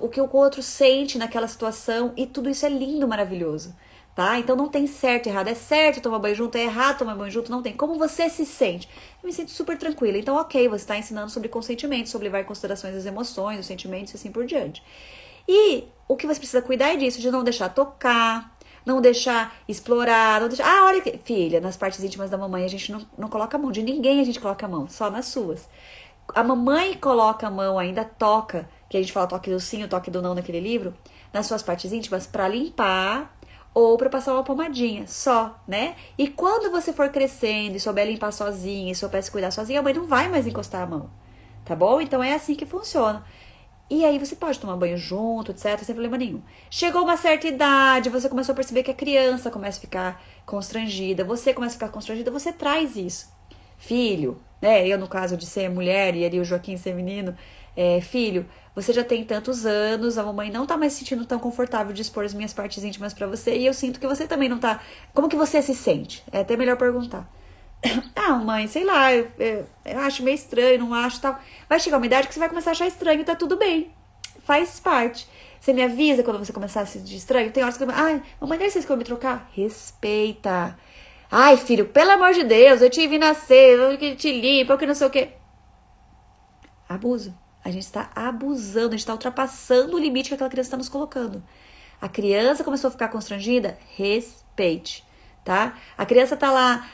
o que o outro sente naquela situação. E tudo isso é lindo, maravilhoso. Tá? Então não tem certo e errado. É certo tomar banho junto, é errado tomar banho junto, não tem. Como você se sente? Eu me sinto super tranquila. Então, ok, você está ensinando sobre consentimento, sobre levar em considerações as emoções, os sentimentos e assim por diante. E o que você precisa cuidar é disso, de não deixar tocar, não deixar explorar, não deixar... Ah, olha que... Filha, nas partes íntimas da mamãe a gente não coloca a mão, de ninguém a gente coloca a mão, só nas suas. A mamãe coloca a mão, ainda toca, que a gente fala toque do sim, o toque do não naquele livro, nas suas partes íntimas pra limpar ou pra passar uma pomadinha, só, né? E quando você for crescendo e souber limpar sozinha, e souber se cuidar sozinha, a mãe não vai mais encostar a mão, tá bom? Então é assim que funciona. E aí você pode tomar banho junto, etc, sem problema nenhum. Chegou uma certa idade, você começou a perceber que a criança começa a ficar constrangida, você começa a ficar constrangida, você traz isso. Filho, né, eu no caso de ser mulher e ali o Joaquim ser menino, filho, você já tem tantos anos, a mamãe não tá mais se sentindo tão confortável de expor as minhas partes íntimas pra você, e eu sinto que você também não tá... Como que você se sente? É até melhor perguntar. Ah, mãe, sei lá, eu acho meio estranho, não acho tal. Vai chegar uma idade que você vai começar a achar estranho e tá tudo bem. Faz parte. Você me avisa quando você começar a se sentir estranho? Tem horas que eu... Ai, mamãe, dá licença que eu vou me trocar? Respeita. Ai, filho, pelo amor de Deus, eu te vi nascer, eu te limpo, eu que não sei o quê. Abuso. A gente está abusando, a gente está ultrapassando o limite que aquela criança está nos colocando. A criança começou a ficar constrangida? Respeite. Tá? A criança tá lá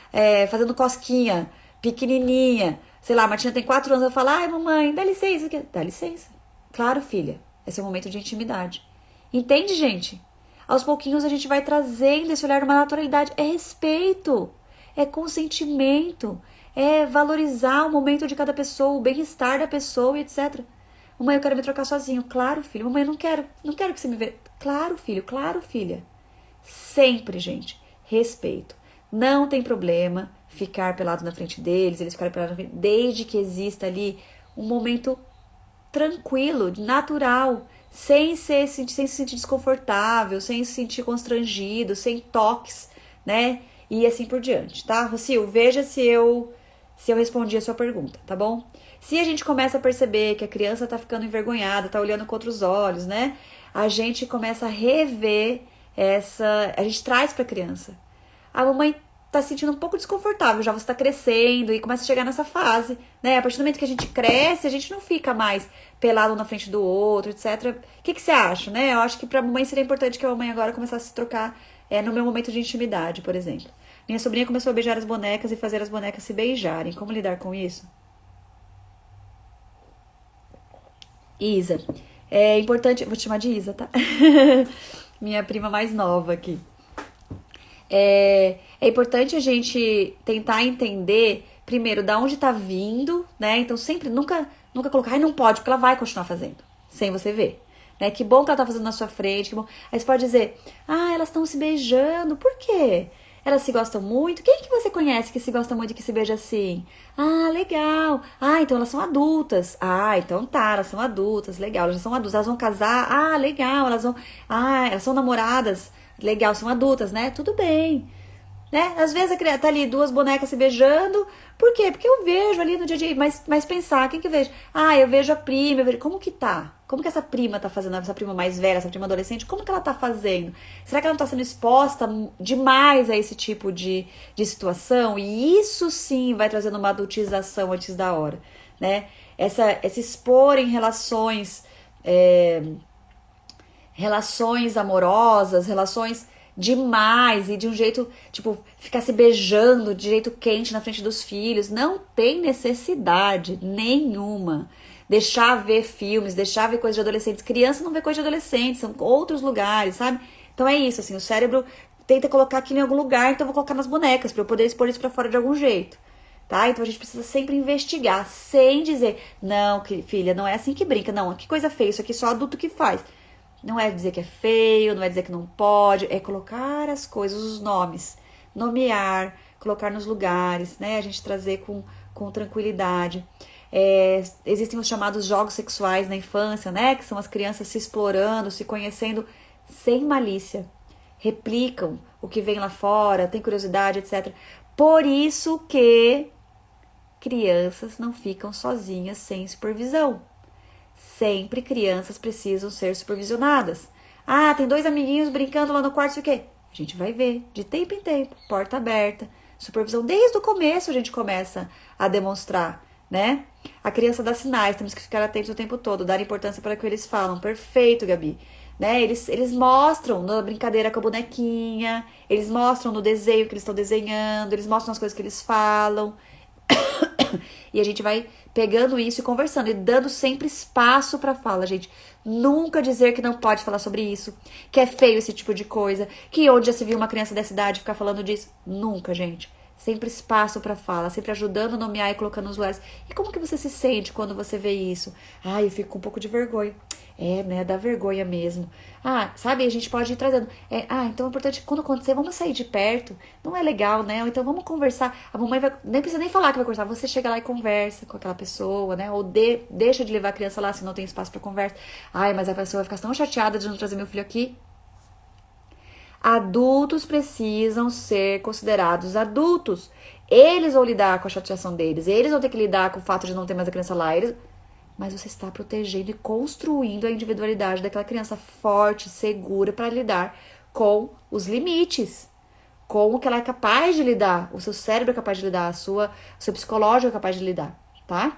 fazendo cosquinha, pequenininha, sei lá, a Martina tem 4 anos, ela fala, ai mamãe, dá licença. Dá licença. Claro, filha, esse é um momento de intimidade. Entende, gente? Aos pouquinhos a gente vai trazendo esse olhar de uma naturalidade. É respeito, é consentimento, é valorizar o momento de cada pessoa, o bem-estar da pessoa e etc. Mamãe, eu quero me trocar sozinho. Claro, filho. Mamãe, eu não quero que você me veja. Claro, filho, claro, filha. Sempre, gente. Respeito. Não tem problema ficar pelado na frente deles, eles ficarem pelados na frente, desde que exista ali um momento tranquilo, natural, sem se sentir desconfortável, sem se sentir constrangido, sem toques, né? E assim por diante, tá? Rocio, veja se eu respondi a sua pergunta, tá bom? Se a gente começa a perceber que a criança tá ficando envergonhada, tá olhando com outros olhos, né? A gente começa a rever a gente traz pra criança. A mamãe tá se sentindo um pouco desconfortável, já você tá crescendo e começa a chegar nessa fase, né? A partir do momento que a gente cresce, a gente não fica mais pelado na frente do outro, etc. O que você acha, né? Eu acho que pra mamãe seria importante que a mamãe agora começasse a se trocar no meu momento de intimidade, por exemplo. Minha sobrinha começou a beijar as bonecas e fazer as bonecas se beijarem. Como lidar com isso? Isa, é importante... Vou te chamar de Isa, tá? Minha prima mais nova aqui. É importante a gente tentar entender, primeiro, da onde tá vindo, né? Então, sempre, nunca colocar, ai, não pode, porque ela vai continuar fazendo, sem você ver. Né? Que bom que ela tá fazendo na sua frente, que bom. Aí você pode dizer, ah, elas estão se beijando, por quê? Elas se gostam muito? Quem que você conhece que se gosta muito e que se beija assim? Ah, legal. Ah, então elas são adultas. Ah, então tá, elas são adultas, legal. Elas já são adultas, elas vão casar? Ah, legal. Elas vão... Ah, elas são namoradas? Legal, são adultas, né? Tudo bem. Né? Às vezes a criança tá ali, duas bonecas se beijando. Por quê? Porque eu vejo ali no dia a dia. Mas pensar, quem que eu vejo? Ah, eu vejo a prima, eu vejo. Como que tá? Como que essa prima tá fazendo? Essa prima mais velha, essa prima adolescente, como que ela tá fazendo? Será que ela não tá sendo exposta demais a esse tipo de situação? E isso sim vai trazendo uma adultização antes da hora, né? Esse expor em relações amorosas, relações demais e de um jeito, tipo, ficar se beijando de jeito quente na frente dos filhos. Não tem necessidade nenhuma. Deixar ver filmes, deixar ver coisas de adolescentes. Criança não vê coisa de adolescentes, são outros lugares, sabe? Então é isso, assim, o cérebro tenta colocar aquilo em algum lugar, então eu vou colocar nas bonecas pra eu poder expor isso pra fora de algum jeito. Tá? Então a gente precisa sempre investigar, sem dizer, não, filha, não é assim que brinca, não, que coisa feia, isso aqui só adulto que faz. Não é dizer que é feio, não é dizer que não pode, é colocar as coisas, os nomes, nomear, colocar nos lugares, né? A gente trazer com tranquilidade. Existem os chamados jogos sexuais na infância, né? Que são as crianças se explorando, se conhecendo sem malícia. Replicam o que vem lá fora, tem curiosidade, etc. Por isso que crianças não ficam sozinhas sem supervisão. Sempre crianças precisam ser supervisionadas. Ah, tem dois amiguinhos brincando lá no quarto, sei o quê? A gente vai ver, de tempo em tempo, porta aberta, supervisão. Desde o começo a gente começa a demonstrar, né? A criança dá sinais, temos que ficar atentos o tempo todo, dar importância para o que eles falam. Perfeito, Gabi. Né? Eles mostram na brincadeira com a bonequinha, eles mostram no desenho que eles estão desenhando, eles mostram as coisas que eles falam. E a gente vai pegando isso e conversando e dando sempre espaço para fala, gente. Nunca dizer que não pode falar sobre isso, que é feio esse tipo de coisa, que onde já se viu uma criança dessa idade ficar falando disso. Nunca, gente. Sempre espaço para fala, sempre ajudando a nomear e colocando nos lugares. E como que você se sente quando você vê isso? Ah, eu fico com um pouco de vergonha. Né, dá vergonha mesmo. Ah, sabe, a gente pode ir trazendo. Então é importante, quando acontecer, vamos sair de perto. Não é legal, né? Ou então vamos conversar. A mamãe nem precisa nem falar que vai conversar. Você chega lá e conversa com aquela pessoa, né? Ou deixa de levar a criança lá se não tem espaço para conversa. Ai, mas a pessoa vai ficar tão chateada de não trazer meu filho aqui. Adultos precisam ser considerados adultos. Eles vão lidar com a chateação deles. Eles vão ter que lidar com o fato de não ter mais a criança lá. Mas você está protegendo e construindo a individualidade daquela criança forte, segura para lidar com os limites, com o que ela é capaz de lidar, o seu cérebro é capaz de lidar, o seu psicológico é capaz de lidar, tá?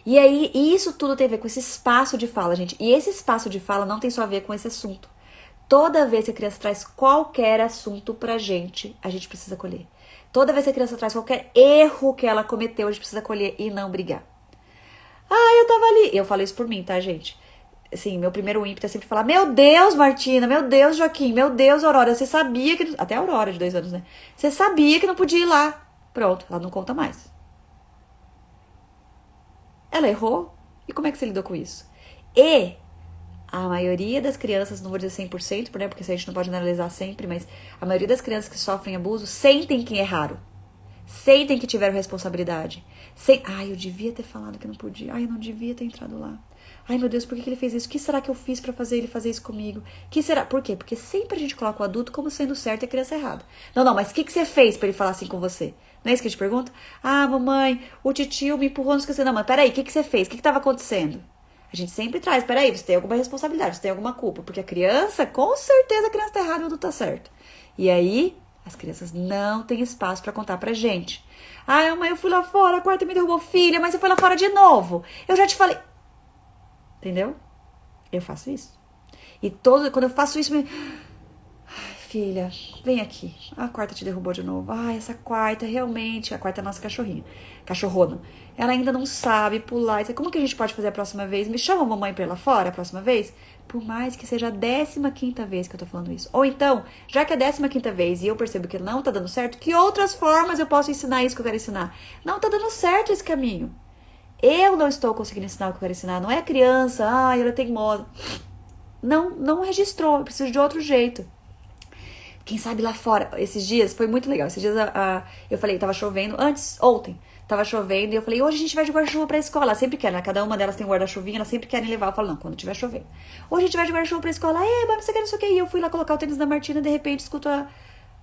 E aí, isso tudo tem a ver com esse espaço de fala, gente. E esse espaço de fala não tem só a ver com esse assunto. Toda vez que a criança traz qualquer assunto pra gente, a gente precisa acolher. Toda vez que a criança traz qualquer erro que ela cometeu, a gente precisa acolher e não brigar. Ah, eu tava ali. Eu falo isso por mim, tá, gente? Assim, meu primeiro ímpeto é sempre falar: meu Deus, Martina, meu Deus, Joaquim, meu Deus, Aurora, você sabia que... Até a Aurora, de 2 anos, né? Você sabia que não podia ir lá. Pronto, ela não conta mais. Ela errou. E como é que você lidou com isso? E a maioria das crianças, não vou dizer 100%, né, porque a gente não pode analisar sempre, mas a maioria das crianças que sofrem abuso sentem que erraram. Sentem que tiveram responsabilidade. Ai, eu devia ter falado que não podia. Ai, eu não devia ter entrado lá. Ai, meu Deus, por que ele fez isso? O que será que eu fiz pra fazer ele fazer isso comigo? Que será? Por quê? Porque sempre a gente coloca o adulto como sendo certo e a criança errada. Não, mas o que você fez pra ele falar assim com você? Não é isso que a gente pergunta? Ah, mamãe, o titio me empurrou, não esqueci. Não, mas peraí, o que você fez? O que tava acontecendo? A gente sempre traz, peraí, você tem alguma responsabilidade, você tem alguma culpa. Porque a criança, com certeza a criança tá errada e o adulto tá certo. E aí... as crianças não têm espaço pra contar pra gente. Ai, mãe, eu fui lá fora, a quarta me derrubou, filha, mas você foi lá fora de novo. Eu já te falei. Entendeu? Eu faço isso. E quando eu faço isso, ai, filha, vem aqui. A quarta te derrubou de novo. Ai, essa quarta, realmente, a quarta é a nossa cachorrinha. Cachorrona. Ela ainda não sabe pular. Como que a gente pode fazer a próxima vez? Me chama a mamãe pra ir lá fora a próxima vez? Por mais que seja a 15ª vez que eu tô falando isso. Ou então, já que é a 15ª vez e eu percebo que não tá dando certo, que outras formas eu posso ensinar isso que eu quero ensinar? Não tá dando certo esse caminho. Eu não estou conseguindo ensinar o que eu quero ensinar. Não é a criança, ela é teimosa. Não registrou, eu preciso de outro jeito. Quem sabe lá fora, esses dias, foi muito legal. Esses dias eu falei, tava chovendo, ontem, tava chovendo, e eu falei, hoje a gente vai de guarda-chuva pra escola. Elas sempre querem, né? Cada uma delas tem um guarda-chuvinha, elas sempre querem levar. Eu falo, não, quando tiver chovendo. Hoje a gente vai de guarda-chuva pra escola. Mas não sei o que, não sei o que. E eu fui lá colocar o tênis da Martina, de repente escuto a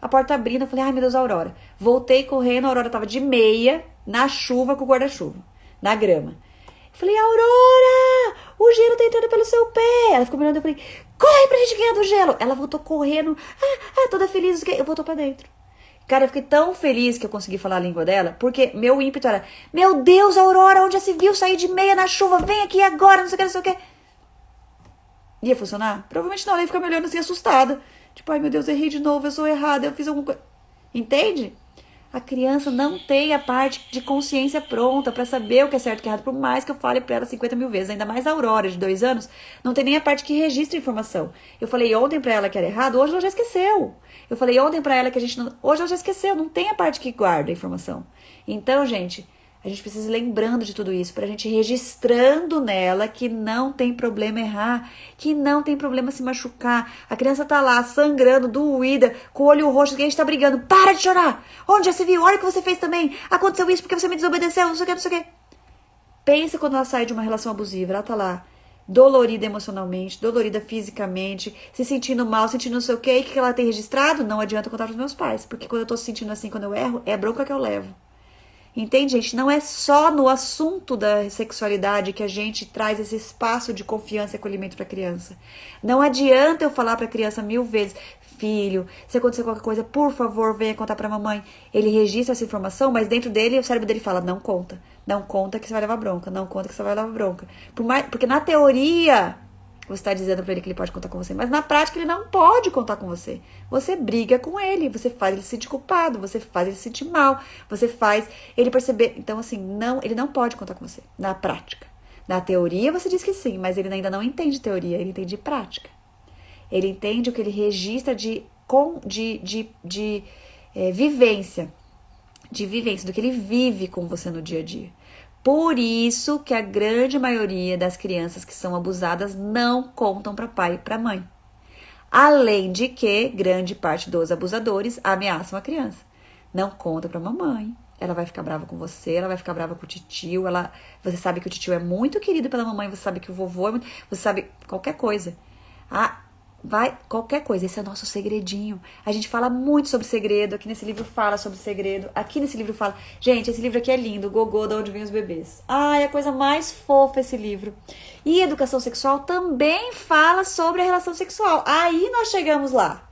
porta abrindo. Eu falei, ai meu Deus, a Aurora. Voltei correndo, a Aurora tava de meia, na chuva com o guarda-chuva, na grama. Eu falei, Aurora, o gelo tá entrando pelo seu pé. Ela ficou me olhando, eu falei, corre pra gente ganhar do gelo. Ela voltou correndo, toda feliz, eu voltou pra dentro. Cara, eu fiquei tão feliz que eu consegui falar a língua dela, porque meu ímpeto era, meu Deus, Aurora, onde já se viu sair de meia na chuva? Vem aqui agora, não sei o que, não sei o que. Ia funcionar? Provavelmente não, ela ia ficar me olhando assim, assustada. Tipo, ai meu Deus, errei de novo, eu sou errada, eu fiz alguma coisa. Entende? A criança não tem a parte de consciência pronta pra saber o que é certo e o que é errado, por mais que eu fale pra ela 50 mil vezes. Ainda mais a Aurora, de 2 anos, não tem nem a parte que registra a informação. Eu falei ontem pra ela que era errado, hoje ela já esqueceu. Eu falei ontem pra ela que a gente não... Hoje ela já esqueceu, não tem a parte que guarda a informação. Então, gente, a gente precisa ir lembrando de tudo isso, pra gente ir registrando nela que não tem problema errar, que não tem problema se machucar. A criança tá lá, sangrando, doída, com o olho roxo, que a gente tá brigando. Para de chorar! Onde já se viu? Olha o que você fez também. Aconteceu isso porque você me desobedeceu, não sei o que, não sei o que. Pensa quando ela sai de uma relação abusiva, ela tá lá, dolorida emocionalmente, dolorida fisicamente, se sentindo mal, sentindo não sei o que, e o que ela tem registrado? Não adianta contar pros meus pais, porque quando eu tô se sentindo assim, quando eu erro, é a bronca que eu levo. Entende, gente? Não é só no assunto da sexualidade que a gente traz esse espaço de confiança e acolhimento para a criança. Não adianta eu falar para a criança 1000 vezes, filho, se acontecer qualquer coisa, por favor, venha contar para a mamãe. Ele registra essa informação, mas dentro dele, o cérebro dele fala, não conta. Não conta que você vai levar bronca. Não conta que você vai levar bronca. Porque na teoria... Você está dizendo para ele que ele pode contar com você, mas na prática ele não pode contar com você. Você briga com ele, você faz ele se sentir culpado, você faz ele se sentir mal, você faz ele perceber. Então, assim, não, ele não pode contar com você na prática. Na teoria você diz que sim, mas ele ainda não entende teoria, ele entende prática. Ele entende o que ele registra de vivência, do que ele vive com você no dia a dia. Por isso que a grande maioria das crianças que são abusadas não contam para pai e para mãe. Além de que grande parte dos abusadores ameaçam a criança. Não conta para mamãe. Ela vai ficar brava com você, ela vai ficar brava com o titio. Você sabe que o titio é muito querido pela mamãe, você sabe que o vovô é muito... Você sabe qualquer coisa. Qualquer coisa, esse é o nosso segredinho. A gente fala muito sobre segredo, aqui nesse livro fala sobre segredo, aqui nesse livro fala... Gente, esse livro aqui é lindo, Gogô, de onde vêm os bebês. É a coisa mais fofa esse livro. E educação sexual também fala sobre a relação sexual. Aí nós chegamos lá,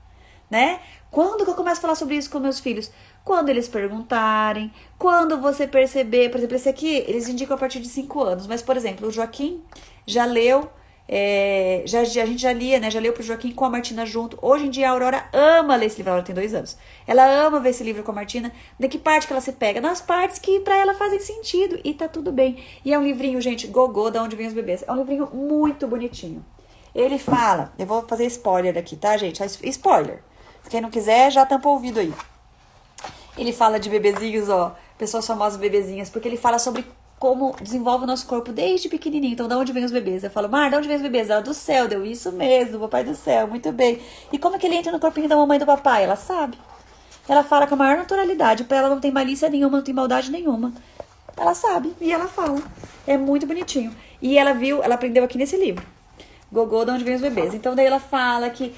né? Quando que eu começo a falar sobre isso com meus filhos? Quando eles perguntarem, quando você perceber... Por exemplo, esse aqui, eles indicam a partir de 5 anos. Mas, por exemplo, o Joaquim já leu... a gente já lia, né? Já leu pro Joaquim com a Martina junto. Hoje em dia a Aurora ama ler esse livro. Ela tem 2 anos. Ela ama ver esse livro com a Martina. De que parte que ela se pega? Nas partes que pra ela fazem sentido. E tá tudo bem. E é um livrinho, gente, Gogô, de onde vêm os bebês. É um livrinho muito bonitinho. Ele fala... Eu vou fazer spoiler aqui, tá, gente? Spoiler. Quem não quiser, já tampa o ouvido aí. Ele fala de bebezinhos, pessoas famosas bebezinhas. Porque ele fala sobre... como desenvolve o nosso corpo desde pequenininho. Então, de onde vem os bebês? Eu falo, Mar, de onde vem os bebês? Ela, do céu. Deu isso mesmo, do papai do céu. Muito bem. E como é que ele entra no corpinho da mamãe e do papai? Ela sabe. Ela fala com a maior naturalidade. Pra ela não tem malícia nenhuma, não tem maldade nenhuma. Ela sabe e ela fala. É muito bonitinho. E ela aprendeu aqui nesse livro. Gogô, de onde vem os bebês. Então, daí ela fala que...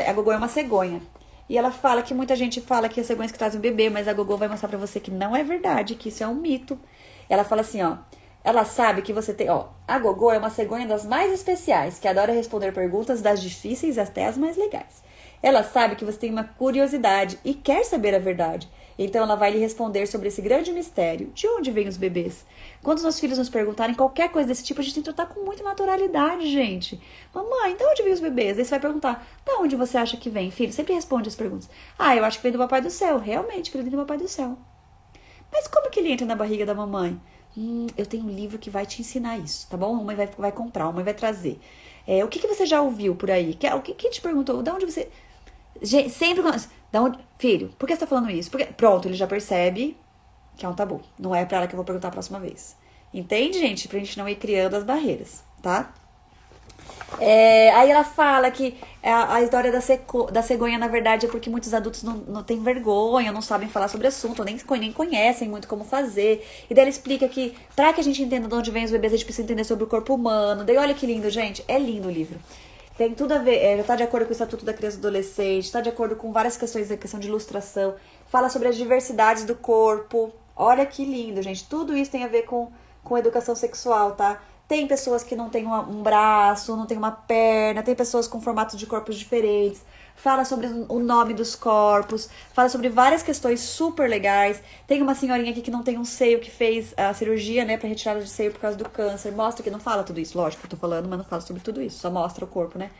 A Gogô é uma cegonha. E ela fala que muita gente fala que é cegonhas que trazem um bebê, mas a Gogô vai mostrar pra você que não é verdade, que isso é um mito. Ela fala assim, ela sabe que você tem, a Gogô é uma cegonha das mais especiais, que adora responder perguntas das difíceis até as mais legais. Ela sabe que você tem uma curiosidade e quer saber a verdade. Então ela vai lhe responder sobre esse grande mistério. De onde vêm os bebês? Quando os nossos filhos nos perguntarem qualquer coisa desse tipo, a gente tem que tratar com muita naturalidade, gente. Mamãe, de onde vêm os bebês? Aí você vai perguntar, de onde você acha que vem? Filho, sempre responde as perguntas. Eu acho que vem do papai do céu. Realmente, filho, vem do papai do céu. Mas como que ele entra na barriga da mamãe? Eu tenho um livro que vai te ensinar isso, tá bom? A mãe vai comprar, a mãe vai trazer. O que você já ouviu por aí? O que te perguntou? De onde você... Gente, sempre... Filho, por que você tá falando isso? Porque... Pronto, ele já percebe que é um tabu. Não é pra ela que eu vou perguntar a próxima vez. Entende, gente? Pra gente não ir criando as barreiras, tá? Aí ela fala que a história da cegonha, na verdade, é porque muitos adultos não têm vergonha, não sabem falar sobre o assunto, nem conhecem muito como fazer. E daí ela explica que, pra que a gente entenda de onde vem os bebês, a gente precisa entender sobre o corpo humano. Daí olha que lindo, gente. É lindo o livro. Tem tudo a ver, já tá de acordo com o Estatuto da Criança e do Adolescente, tá de acordo com várias questões da questão de ilustração. Fala sobre as diversidades do corpo. Olha que lindo, gente. Tudo isso tem a ver com educação sexual, tá? Tem pessoas que não têm um braço, não tem uma perna, tem pessoas com formatos de corpos diferentes. Fala sobre o nome dos corpos, fala sobre várias questões super legais. Tem uma senhorinha aqui que não tem um seio, que fez a cirurgia, né, pra retirada de seio por causa do câncer. Mostra que não fala tudo isso, lógico que eu tô falando, mas não fala sobre tudo isso, só mostra o corpo, né?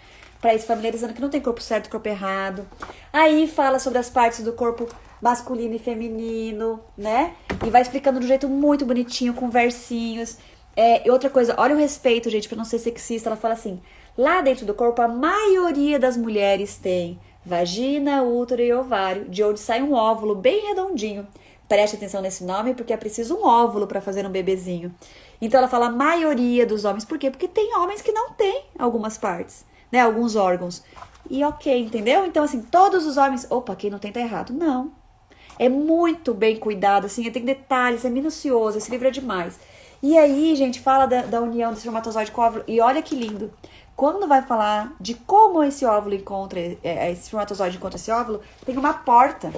Pra isso, familiarizando que não tem corpo certo e corpo errado. Aí fala sobre as partes do corpo masculino e feminino, né? E vai explicando de um jeito muito bonitinho, com versinhos. E outra coisa, olha o respeito, gente, pra não ser sexista. Ela fala assim: lá dentro do corpo, a maioria das mulheres tem vagina, útero e ovário, de onde sai um óvulo bem redondinho. Preste atenção nesse nome, porque é preciso um óvulo para fazer um bebezinho. Então ela fala a maioria dos homens. Por quê? Porque tem homens que não têm algumas partes, né? Alguns órgãos. E ok, entendeu? Então, assim, todos os homens... Opa, quem não tem tá errado. Não. É muito bem cuidado, assim, tem detalhes, é minucioso, esse livro é demais. E aí, gente, fala da união do espermatozoide com o óvulo. E olha que lindo. Quando vai falar de como esse óvulo encontra, esse espermatozoide encontra esse óvulo, tem uma porta.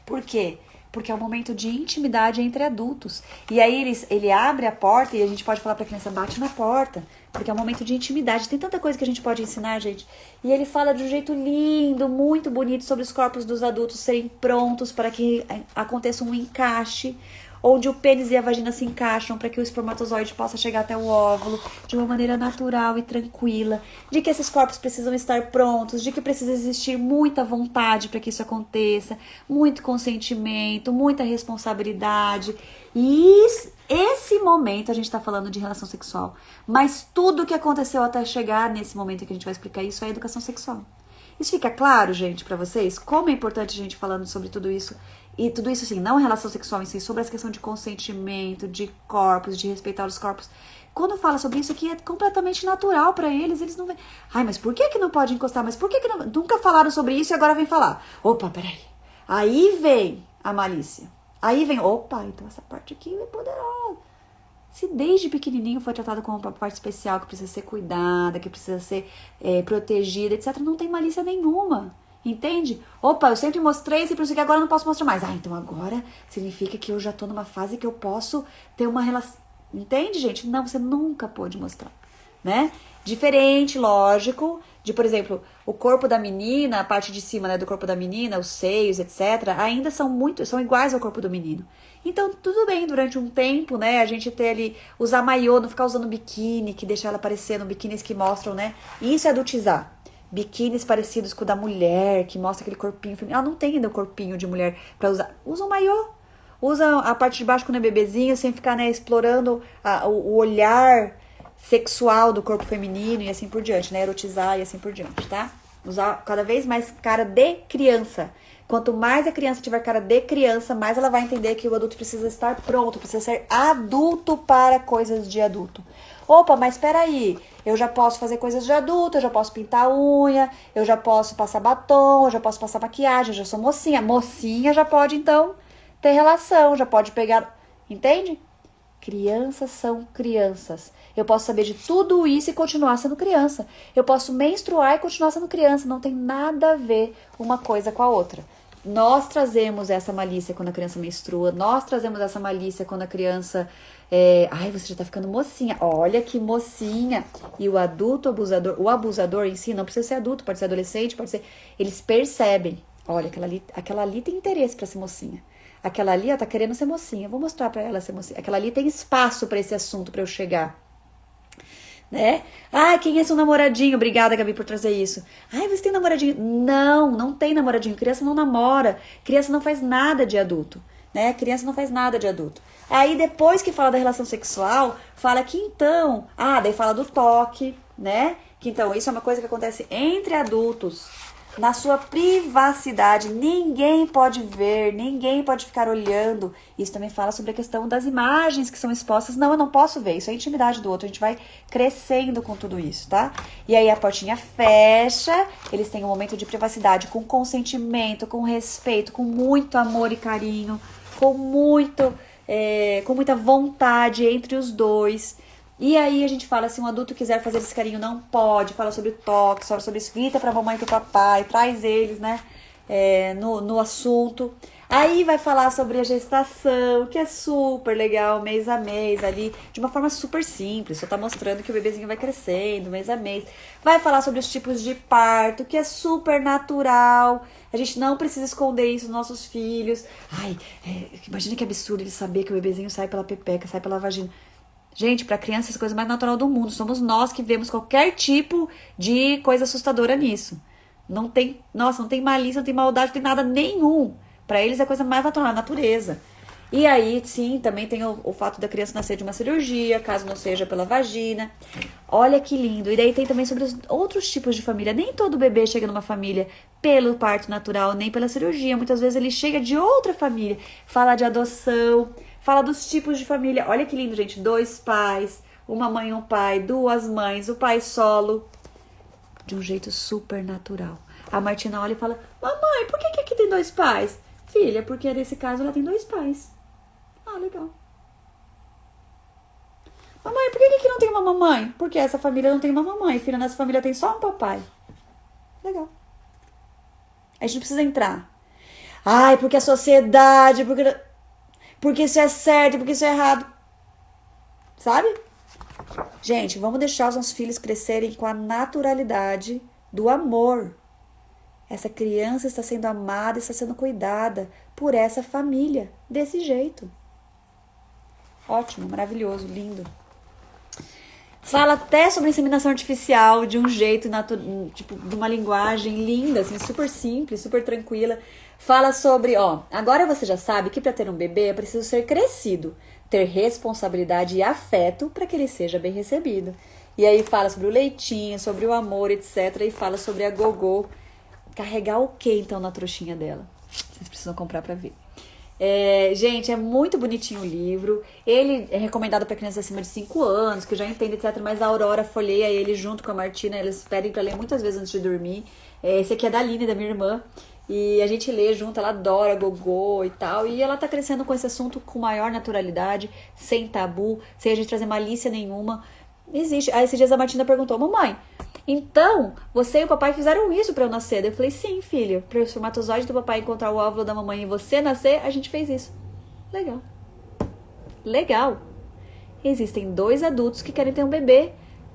Por quê? Porque é um momento de intimidade entre adultos. E aí ele abre a porta e a gente pode falar pra criança: bate na porta. Porque é um momento de intimidade. Tem tanta coisa que a gente pode ensinar, gente. E ele fala de um jeito lindo, muito bonito, sobre os corpos dos adultos serem prontos para que aconteça um encaixe, onde o pênis e a vagina se encaixam para que o espermatozoide possa chegar até o óvulo de uma maneira natural e tranquila, de que esses corpos precisam estar prontos, de que precisa existir muita vontade para que isso aconteça, muito consentimento, muita responsabilidade. E esse momento a gente está falando de relação sexual, mas tudo o que aconteceu até chegar nesse momento que a gente vai explicar isso é educação sexual. Isso fica claro, gente, pra vocês? Como é importante a gente falando sobre tudo isso. E tudo isso, assim, não em relação sexual em si, sobre essa questão de consentimento, de corpos, de respeitar os corpos. Quando fala sobre isso aqui, é completamente natural pra eles. Eles não vêm... Ai, mas por que não pode encostar? Mas por que não... Nunca falaram sobre isso e agora vem falar. Opa, peraí. Aí vem a malícia. Aí vem... Opa, então essa parte aqui é poderosa. Se desde pequenininho foi tratado como uma parte especial, que precisa ser cuidada, que precisa ser protegida, etc., não tem malícia nenhuma, entende? Opa, eu sempre mostrei esse princípio que agora eu não posso mostrar mais. Ah, então agora significa que eu já tô numa fase que eu posso ter uma relação... Entende, gente? Não, você nunca pôde mostrar, né? Diferente, lógico, de, por exemplo, o corpo da menina, a parte de cima, né, do corpo da menina, os seios, etc., ainda são iguais ao corpo do menino. Então, tudo bem, durante um tempo, né, a gente ter ali, usar maiô, não ficar usando biquíni, que deixa ela aparecendo, biquínis que mostram, né, e isso é adultizar. Biquínis parecidos com o da mulher, que mostra aquele corpinho feminino. Ela não tem ainda o corpinho de mulher pra usar. Usa um maiô. Usa a parte de baixo quando é bebezinho, sem ficar, né, explorando o olhar sexual do corpo feminino e assim por diante, né, erotizar e assim por diante, tá? Usar cada vez mais cara de criança. Quanto mais a criança tiver cara de criança, mais ela vai entender que o adulto precisa estar pronto, precisa ser adulto para coisas de adulto. Opa, mas espera aí, eu já posso fazer coisas de adulto, eu já posso pintar a unha, eu já posso passar batom, eu já posso passar maquiagem, eu já sou mocinha. Mocinha já pode, então, ter relação, já pode pegar... Entende? Crianças são crianças. Eu posso saber de tudo isso e continuar sendo criança. Eu posso menstruar e continuar sendo criança. Não tem nada a ver uma coisa com a outra. Nós trazemos essa malícia quando a criança menstrua. Nós trazemos essa malícia quando a criança... Ai, você já tá ficando mocinha. Olha que mocinha. E o adulto abusador... O abusador em si não precisa ser adulto. Pode ser adolescente, pode ser... Eles percebem. Olha, aquela ali tem interesse pra ser mocinha. Aquela ali, ó, tá querendo ser mocinha. Vou mostrar pra ela ser mocinha. Aquela ali tem espaço pra esse assunto, pra eu chegar. Né? Ah, quem é seu namoradinho? Obrigada, Gabi, por trazer isso. Ai, você tem namoradinho? Não, não tem namoradinho. Criança não namora. Criança não faz nada de adulto. Né? Criança não faz nada de adulto. Aí, depois que fala da relação sexual, fala que então... Ah, daí fala do toque, né? Que então, isso é uma coisa que acontece entre adultos. na sua privacidade. Ninguém pode ver, ninguém pode ficar olhando. Isso também fala sobre a questão das imagens que são expostas. Não, eu não posso ver, isso é a intimidade do outro. A gente vai crescendo com tudo isso, tá? E aí a portinha fecha, eles têm um momento de privacidade com consentimento, com respeito, com muito amor e carinho, com muita vontade entre os dois. E aí a gente fala, se um adulto quiser fazer esse carinho, não pode, fala sobre o toque, fala sobre isso, grita pra mamãe e pro papai, traz eles, né, no assunto. Aí vai falar sobre a gestação, que é super legal, mês a mês ali, de uma forma super simples, só tá mostrando que o bebezinho vai crescendo, mês a mês. Vai falar sobre os tipos de parto, que é super natural, a gente não precisa esconder isso dos nossos filhos. Ai, imagina que absurdo ele saber que o bebezinho sai pela pepeca, sai pela vagina. Gente, para criança, essa é a coisa mais natural do mundo. Somos nós que vemos qualquer tipo de coisa assustadora nisso. Não tem, nossa, não tem malícia, não tem maldade, não tem nada nenhum. Para eles é a coisa mais natural, a natureza. E aí, sim, também tem o fato da criança nascer de uma cirurgia, caso não seja pela vagina. Olha que lindo. E daí tem também sobre os outros tipos de família. Nem todo bebê chega numa família pelo parto natural, nem pela cirurgia. Muitas vezes ele chega de outra família. Fala de adoção. Fala dos tipos de família. Olha que lindo, gente. 2 pais, uma mãe e um pai, 2 mães, o pai solo. De um jeito super natural. A Martina olha e fala, mamãe, por que aqui tem 2 pais? Filha, porque nesse caso ela tem 2 pais. Ah, legal. Mamãe, por que aqui não tem uma mamãe? Porque essa família não tem uma mamãe. Filha, nessa família tem só um papai. Legal. A gente não precisa entrar. Ai, porque a sociedade, porque isso é certo, porque isso é errado. Sabe? Gente, vamos deixar os nossos filhos crescerem com a naturalidade do amor. Essa criança está sendo amada, está sendo cuidada por essa família, desse jeito. Ótimo, maravilhoso, lindo. Fala até sobre inseminação artificial de um jeito, tipo, de uma linguagem linda, assim, super simples, super tranquila. Fala sobre, agora você já sabe que para ter um bebê é preciso ser crescido, ter responsabilidade e afeto para que ele seja bem recebido. E aí fala sobre o leitinho, sobre o amor, etc. E fala sobre a gogô. Carregar o que então na trouxinha dela? Vocês precisam comprar para ver. Gente, é muito bonitinho o livro. Ele é recomendado para crianças acima de 5 anos, que já entende, etc. Mas a Aurora folheia ele junto com a Martina. Eles pedem para ler muitas vezes antes de dormir. Esse aqui é da Aline, da minha irmã. E a gente lê junto, ela adora gogô e tal. E ela tá crescendo com esse assunto com maior naturalidade, sem tabu, sem a gente trazer malícia nenhuma. Existe. Aí esses dias a Martina perguntou, mamãe, então você e o papai fizeram isso pra eu nascer? Eu falei, sim, filho. Para o espermatozoide do papai encontrar o óvulo da mamãe e você nascer, a gente fez isso. Legal. Legal. Existem 2 adultos que querem ter um bebê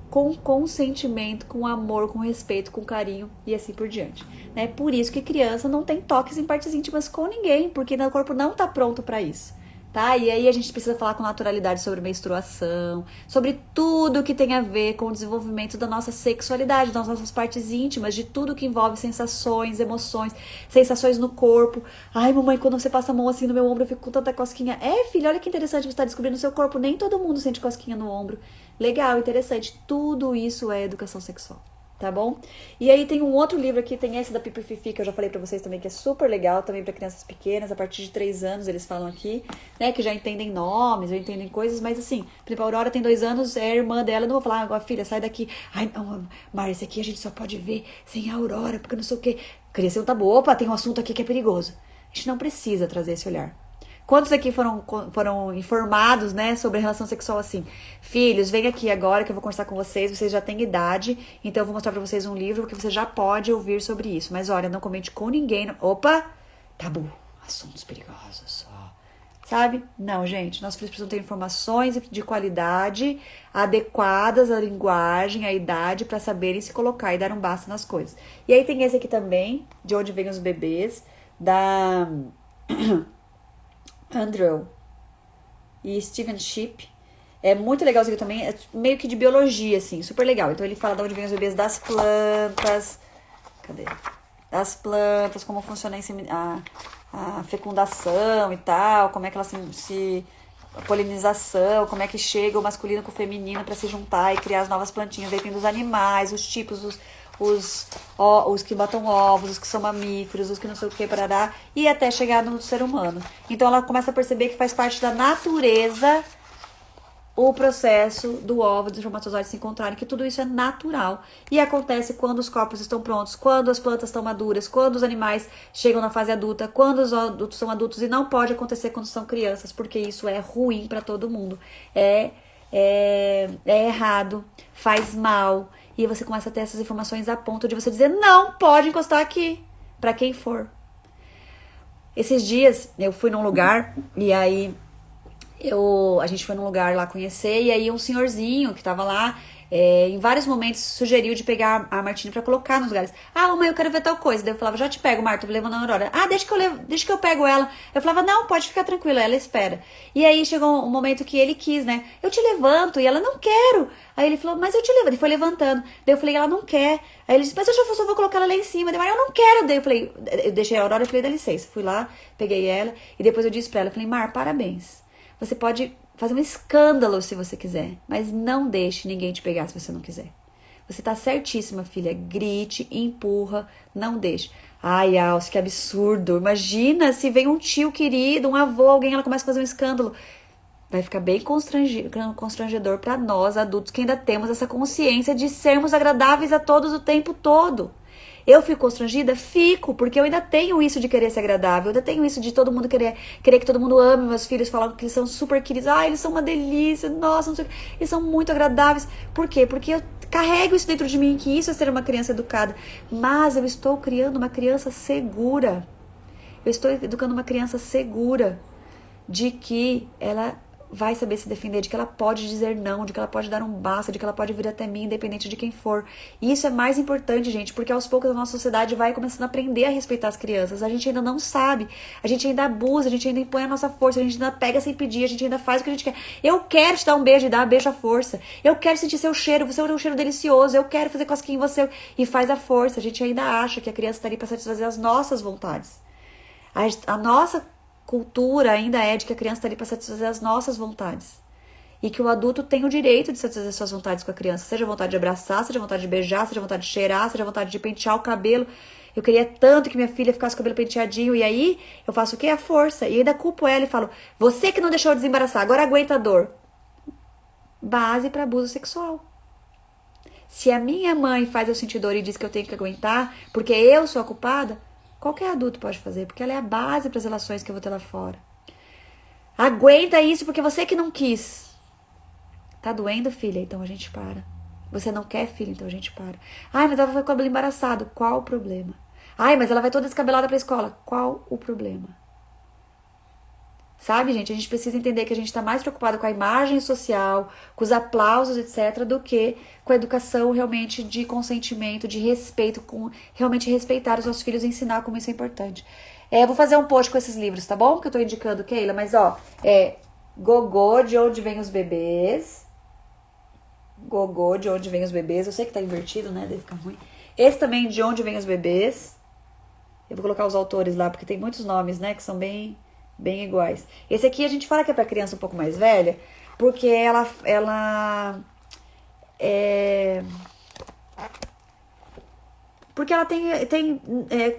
com consentimento, com amor, com respeito, com carinho e assim por diante. É por isso que criança não tem toques em partes íntimas com ninguém, porque o corpo não tá pronto pra isso. Tá? E aí a gente precisa falar com naturalidade sobre menstruação, sobre tudo que tem a ver com o desenvolvimento da nossa sexualidade, das nossas partes íntimas, de tudo que envolve sensações, emoções, sensações no corpo. Ai, mamãe, quando você passa a mão assim no meu ombro, eu fico com tanta cosquinha. Filha, olha que interessante você estar descobrindo o seu corpo. Nem todo mundo sente cosquinha no ombro. Legal, interessante. Tudo isso é educação sexual. Tá bom? E aí tem um outro livro aqui, tem esse da Pipi Fifi, que eu já falei pra vocês também, que é super legal, também pra crianças pequenas, a partir de 3 anos eles falam aqui, né, que já entendem nomes, já entendem coisas, mas assim, por exemplo, a Aurora tem 2 anos, é a irmã dela, eu não vou falar, agora filha, sai daqui. Ai, não, Mari, esse aqui a gente só pode ver sem a Aurora, porque não sei o quê. Criança não tá boa, opa, tem um assunto aqui que é perigoso. A gente não precisa trazer esse olhar. Quantos aqui foram informados, né, sobre a relação sexual assim? Filhos, vem aqui agora que eu vou conversar com vocês já têm idade, então eu vou mostrar pra vocês um livro que você já pode ouvir sobre isso. Mas olha, não comente com ninguém. Opa, tabu, assuntos perigosos. Sabe? Não, gente, nossos filhos precisam ter informações de qualidade, adequadas à linguagem, à idade, pra saberem se colocar e dar um basta nas coisas. E aí tem esse aqui também, de onde vêm os bebês, da Andrew e Steven Shipp. É muito legal isso aqui também, é meio que de biologia, assim, super legal. Então ele fala de onde vêm os bebês das plantas. Cadê? Das plantas, como funciona a fecundação e tal, como é que ela a polinização, como é que chega o masculino com o feminino para se juntar e criar as novas plantinhas. Aí tem dos animais, os tipos, os que botam ovos, os que são mamíferos, os que não sei o que, parará, e até chegar no ser humano. Então ela começa a perceber que faz parte da natureza o processo do óvulo e do espermatozoide se encontrarem, que tudo isso é natural. E acontece quando os corpos estão prontos, quando as plantas estão maduras, quando os animais chegam na fase adulta, quando os adultos são adultos, e não pode acontecer quando são crianças, porque isso é ruim para todo mundo. É errado, faz mal. E você começa a ter essas informações a ponto de você dizer, não pode encostar aqui, para quem for. Esses dias eu fui num lugar e aí a gente foi num lugar lá conhecer, e aí um senhorzinho que tava lá, em vários momentos sugeriu de pegar a Martina pra colocar nos lugares. Ah, mãe, eu quero ver tal coisa. Daí eu falava, já te pego, Marta, levando a Aurora. Ah, deixa que eu pego ela. Eu falava, não, pode ficar tranquila, ela espera. E aí chegou um momento que ele quis, né? Eu te levanto, e ela, não quero. Aí ele falou, mas eu te levanto. Ele foi levantando. Daí eu falei, ela não quer. Aí ele disse, mas eu só vou colocar ela lá em cima. Daí eu não quero. Daí eu falei, eu deixei a Aurora e falei, dá licença. Fui lá, peguei ela, e depois eu disse pra ela, eu falei, Mar, parabéns. Você pode fazer um escândalo se você quiser, mas não deixe ninguém te pegar se você não quiser. Você tá certíssima, filha. Grite, empurra, não deixe. Ai, Alce, que absurdo. Imagina se vem um tio querido, um avô, alguém, ela começa a fazer um escândalo. Vai ficar bem constrangedor para nós, adultos, que ainda temos essa consciência de sermos agradáveis a todos o tempo todo. Eu fico constrangida? Fico, porque eu ainda tenho isso de querer ser agradável, eu ainda tenho isso de todo mundo querer que todo mundo ame meus filhos, falar que eles são super queridos, eles são uma delícia, nossa, não sei, eles são muito agradáveis. Por quê? Porque eu carrego isso dentro de mim, que isso é ser uma criança educada, mas eu estou criando uma criança segura, eu estou educando uma criança segura de que ela vai saber se defender, de que ela pode dizer não, de que ela pode dar um basta, de que ela pode vir até mim, independente de quem for. E isso é mais importante, gente, porque aos poucos a nossa sociedade vai começando a aprender a respeitar as crianças. A gente ainda não sabe, a gente ainda abusa, a gente ainda impõe a nossa força, a gente ainda pega sem pedir, a gente ainda faz o que a gente quer. Eu quero te dar um beijo e dar um beijo à força. Eu quero sentir seu cheiro, você tem um cheiro delicioso, eu quero fazer cosquinha em você e faz a força. A gente ainda acha que a criança está ali para satisfazer as nossas vontades. A nossa cultura ainda é de que a criança está ali para satisfazer as nossas vontades. E que o adulto tem o direito de satisfazer suas vontades com a criança. Seja a vontade de abraçar, seja a vontade de beijar, seja a vontade de cheirar, seja a vontade de pentear o cabelo. Eu queria tanto que minha filha ficasse com o cabelo penteadinho. E aí eu faço o quê? A força. E ainda culpo ela e falo, você que não deixou eu desembaraçar, agora aguenta a dor. Base para abuso sexual. Se a minha mãe faz eu sentir dor e diz que eu tenho que aguentar, porque eu sou a culpada, qualquer adulto pode fazer, porque ela é a base para as relações que eu vou ter lá fora. Aguenta isso porque você que não quis. Tá doendo, filha? Então a gente para. Você não quer, filha? Então a gente para. Ai, mas ela vai com o cabelo embaraçado. Qual o problema? Ai, mas ela vai toda descabelada pra escola. Qual o problema? Sabe, gente? A gente precisa entender que a gente tá mais preocupado com a imagem social, com os aplausos, etc., do que com a educação realmente de consentimento, de respeito, com realmente respeitar os nossos filhos e ensinar como isso é importante. Eu vou fazer um post com esses livros, tá bom? Que eu tô indicando, Keila, mas Gogô, de onde vem os bebês. Gogô, de onde vem os bebês. Eu sei que tá invertido, né? Deve ficar ruim. Esse também, de onde vem os bebês. Eu vou colocar os autores lá, porque tem muitos nomes, né? Que são bem iguais. Esse aqui a gente fala que é pra criança um pouco mais velha, porque ela porque ela tem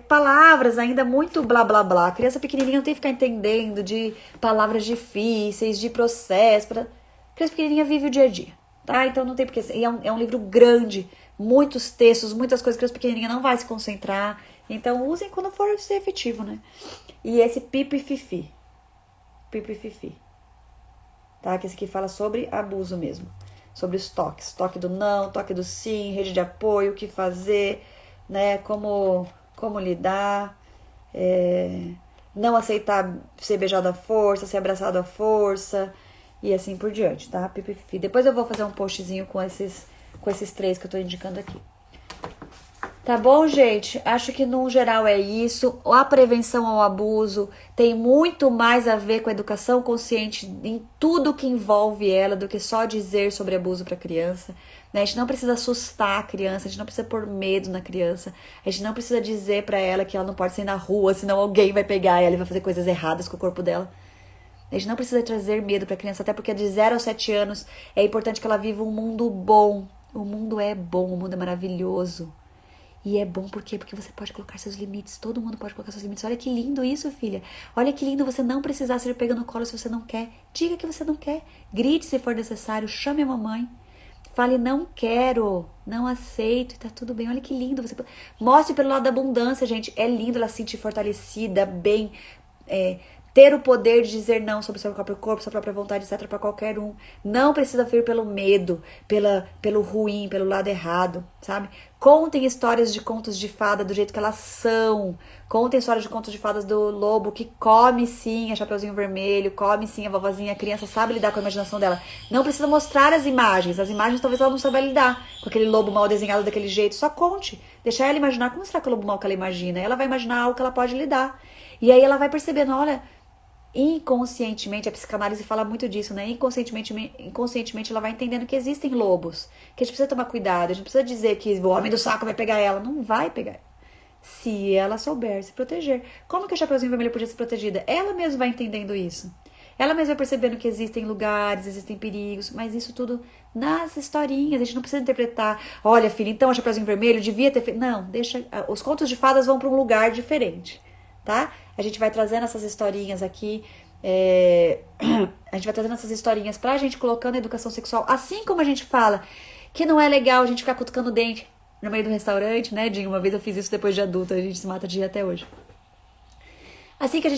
palavras ainda muito blá blá blá. A criança pequenininha não tem que ficar entendendo de palavras difíceis, de processo. A criança pequenininha vive o dia a dia, tá? Então não tem porque. É um livro grande, muitos textos, muitas coisas que a criança pequenininha não vai se concentrar. Então usem quando for ser efetivo, né? E esse Pipi Fifi. Pipi Fifi. Tá? Que esse aqui fala sobre abuso mesmo. Sobre os toques. Toque do não, toque do sim, rede de apoio, o que fazer, né? Como lidar. Não aceitar ser beijado à força, ser abraçado à força. E assim por diante, tá? Pipi Fifi. Depois eu vou fazer um postzinho com esses 3 que eu tô indicando aqui. Tá bom, gente? Acho que no geral é isso. A prevenção ao abuso tem muito mais a ver com a educação consciente em tudo que envolve ela do que só dizer sobre abuso para criança. Né? A gente não precisa assustar a criança, a gente não precisa pôr medo na criança, a gente não precisa dizer para ela que ela não pode sair na rua, senão alguém vai pegar ela e vai fazer coisas erradas com o corpo dela. A gente não precisa trazer medo para a criança, até porque de 0 aos 7 anos é importante que ela viva um mundo bom. O mundo é bom, o mundo é maravilhoso. E é bom por quê? Porque você pode colocar seus limites. Todo mundo pode colocar seus limites. Olha que lindo isso, filha. Olha que lindo você não precisar ser pega no colo se você não quer. Diga que você não quer. Grite se for necessário. Chame a mamãe. Fale, não quero, não aceito, e tá tudo bem. Olha que lindo. Você mostre pelo lado da abundância, gente. É lindo ela se sentir fortalecida, bem, ter o poder de dizer não sobre o seu próprio corpo, sua própria vontade, etc. para qualquer um. Não precisa vir pelo medo, pelo ruim, pelo lado errado, sabe? Contem histórias de contos de fada do jeito que elas são. Contem histórias de contos de fadas do lobo que come sim a Chapeuzinho Vermelho, come sim a vovozinha, a criança sabe lidar com a imaginação dela. Não precisa mostrar as imagens talvez ela não saiba lidar com aquele lobo mal desenhado daquele jeito. Só conte, deixar ela imaginar como será que é o lobo mal que ela imagina. Ela vai imaginar algo que ela pode lidar. E aí ela vai percebendo, olha, inconscientemente, a psicanálise fala muito disso, né? Inconscientemente ela vai entendendo que existem lobos, que a gente precisa tomar cuidado, a gente precisa dizer que o homem do saco vai pegar ela. Não vai pegar. Se ela souber se proteger. Como que a Chapeuzinho Vermelho podia ser protegida? Ela mesma vai entendendo isso. Ela mesma vai percebendo que existem lugares, existem perigos, mas isso tudo nas historinhas. A gente não precisa interpretar, olha, filha, então a Chapeuzinho Vermelho devia ter feito. Não, deixa. Os contos de fadas vão para um lugar diferente, tá? A gente vai trazendo essas historinhas aqui. A gente vai trazendo essas historinhas pra gente colocando a educação sexual. Assim como a gente fala que não é legal a gente ficar cutucando o dente no meio do restaurante, né, Dinho? Uma vez eu fiz isso depois de adulta, a gente se mata de rir até hoje. Assim como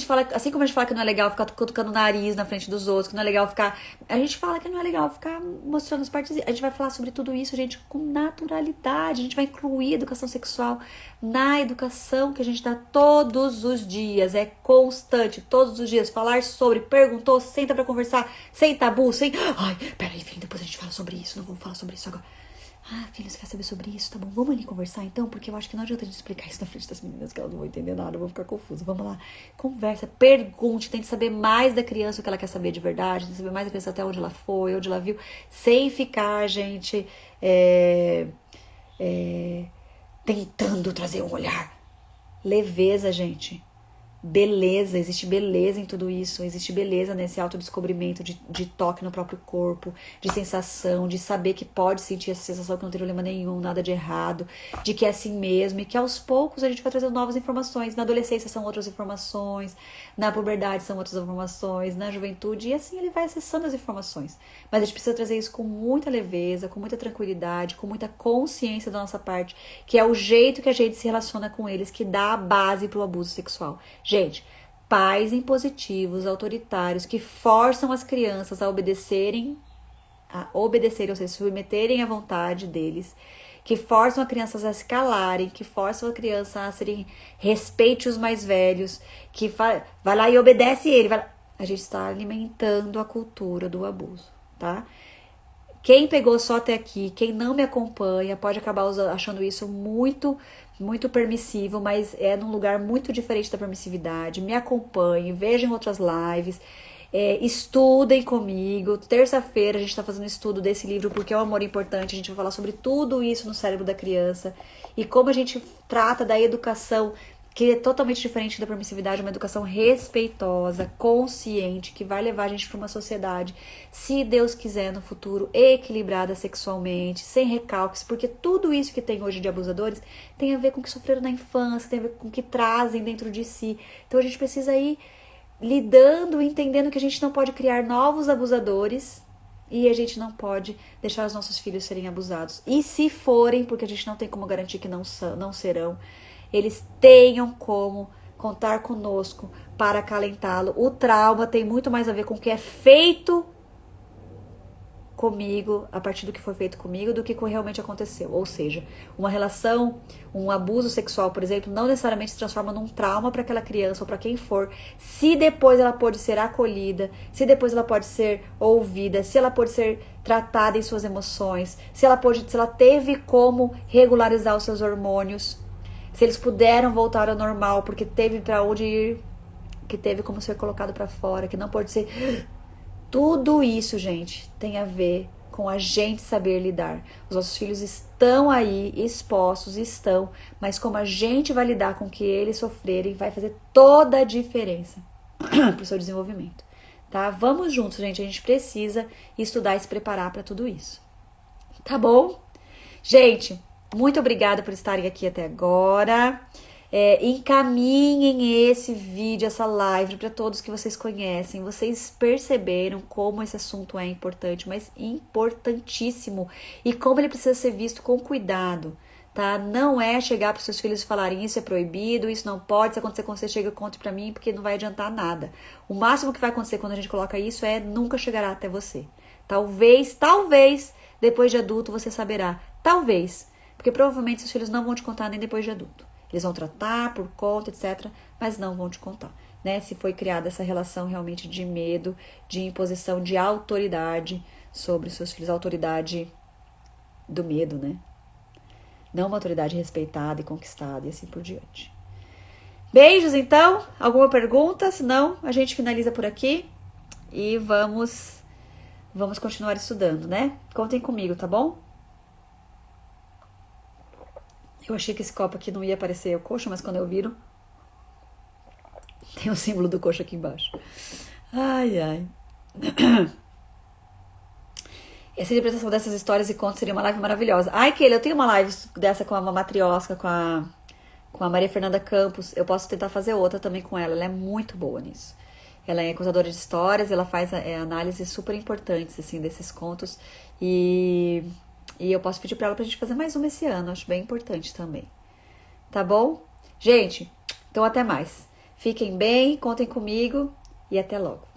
a gente fala que não é legal ficar cutucando o nariz na frente dos outros, que não é legal ficar. A gente fala que não é legal ficar mostrando as partes. A gente vai falar sobre tudo isso, gente, com naturalidade. A gente vai incluir a educação sexual na educação que a gente dá todos os dias. É constante, todos os dias. Falar sobre, perguntou, senta pra conversar, sem tabu, sem. Ai, peraí, filho, depois a gente fala sobre isso, não vamos falar sobre isso agora. Ah, filho, você quer saber sobre isso? Tá bom, vamos ali conversar então? Porque eu acho que não adianta a gente explicar isso na frente das meninas, que elas não vão entender nada, vão ficar confusas. Vamos lá, conversa, pergunte, tente saber mais da criança o que ela quer saber de verdade, tente saber mais da criança até onde ela foi, onde ela viu, sem ficar, gente, tentando trazer um olhar. Leveza, gente. Beleza, existe beleza em tudo isso, existe beleza nesse autodescobrimento de toque no próprio corpo, de sensação, de saber que pode sentir essa sensação que não tem problema nenhum, nada de errado, de que é assim mesmo e que aos poucos a gente vai trazendo novas informações. Na adolescência são outras informações, na puberdade são outras informações, na juventude, e assim ele vai acessando as informações. Mas a gente precisa trazer isso com muita leveza, com muita tranquilidade, com muita consciência da nossa parte, que é o jeito que a gente se relaciona com eles que dá a base para o abuso sexual. Gente, pais impositivos, autoritários, que forçam as crianças a obedecerem, ou seja, se submeterem à vontade deles, que forçam as crianças a se calarem, que forçam a criança a serem respeite os mais velhos, que vai lá e obedece ele. A gente está alimentando a cultura do abuso, tá? Quem pegou só até aqui, quem não me acompanha, pode acabar achando isso muito, muito permissivo, mas é num lugar muito diferente da permissividade. Me acompanhem, vejam outras lives, estudem comigo. Terça-feira a gente está fazendo estudo desse livro porque é um amor importante. A gente vai falar sobre tudo isso no cérebro da criança e como a gente trata da educação, que é totalmente diferente da permissividade, uma educação respeitosa, consciente, que vai levar a gente para uma sociedade, se Deus quiser, no futuro, equilibrada sexualmente, sem recalques, porque tudo isso que tem hoje de abusadores tem a ver com o que sofreram na infância, tem a ver com o que trazem dentro de si. Então a gente precisa ir lidando, entendendo que a gente não pode criar novos abusadores e a gente não pode deixar os nossos filhos serem abusados. E se forem, porque a gente não tem como garantir que não serão, eles tenham como contar conosco para acalentá-lo. O trauma tem muito mais a ver com o que é feito comigo, a partir do que foi feito comigo, do que realmente aconteceu. Ou seja, uma relação, um abuso sexual, por exemplo, não necessariamente se transforma num trauma para aquela criança ou para quem for, se depois ela pode ser acolhida, se depois ela pode ser ouvida, se ela pode ser tratada em suas emoções, se ela teve como regularizar os seus hormônios, se eles puderam voltar ao normal, porque teve para onde ir, que teve como ser colocado para fora, que não pode ser. Tudo isso, gente, tem a ver com a gente saber lidar. Os nossos filhos estão aí, expostos, mas como a gente vai lidar com o que eles sofrerem, vai fazer toda a diferença para o seu desenvolvimento, tá? Vamos juntos, gente, a gente precisa estudar e se preparar para tudo isso. Tá bom? Gente, Muito obrigada por estarem aqui até agora. Encaminhem esse vídeo, essa live para todos que vocês conhecem. Vocês perceberam como esse assunto é importante, mas importantíssimo. E como ele precisa ser visto com cuidado, tá? Não é chegar para os seus filhos e falarem isso é proibido, isso não pode, se acontecer com você, chega e conte para mim, porque não vai adiantar nada. O máximo que vai acontecer quando a gente coloca isso nunca chegará até você. Talvez, depois de adulto você saberá. Talvez. Porque provavelmente seus filhos não vão te contar nem depois de adulto. Eles vão tratar por conta, etc. Mas não vão te contar, né? Se foi criada essa relação realmente de medo, de imposição de autoridade sobre seus filhos. Autoridade do medo, né? Não uma autoridade respeitada e conquistada e assim por diante. Beijos, então. Alguma pergunta? Se não, a gente finaliza por aqui. E vamos continuar estudando, né? Contem comigo, tá bom? Eu achei que esse copo aqui não ia aparecer o coxo, mas quando eu viro, tem o símbolo do coxo aqui embaixo. Ai, ai. Essa interpretação dessas histórias e contos seria uma live maravilhosa. Ai, Keila, eu tenho uma live dessa com a Matriosca, com a Maria Fernanda Campos. Eu posso tentar fazer outra também com ela. Ela é muito boa nisso. Ela é contadora de histórias, ela faz análises super importantes, assim, desses contos. E eu posso pedir pra ela pra gente fazer mais uma esse ano. Acho bem importante também. Tá bom? Gente, então até mais. Fiquem bem, contem comigo e até logo.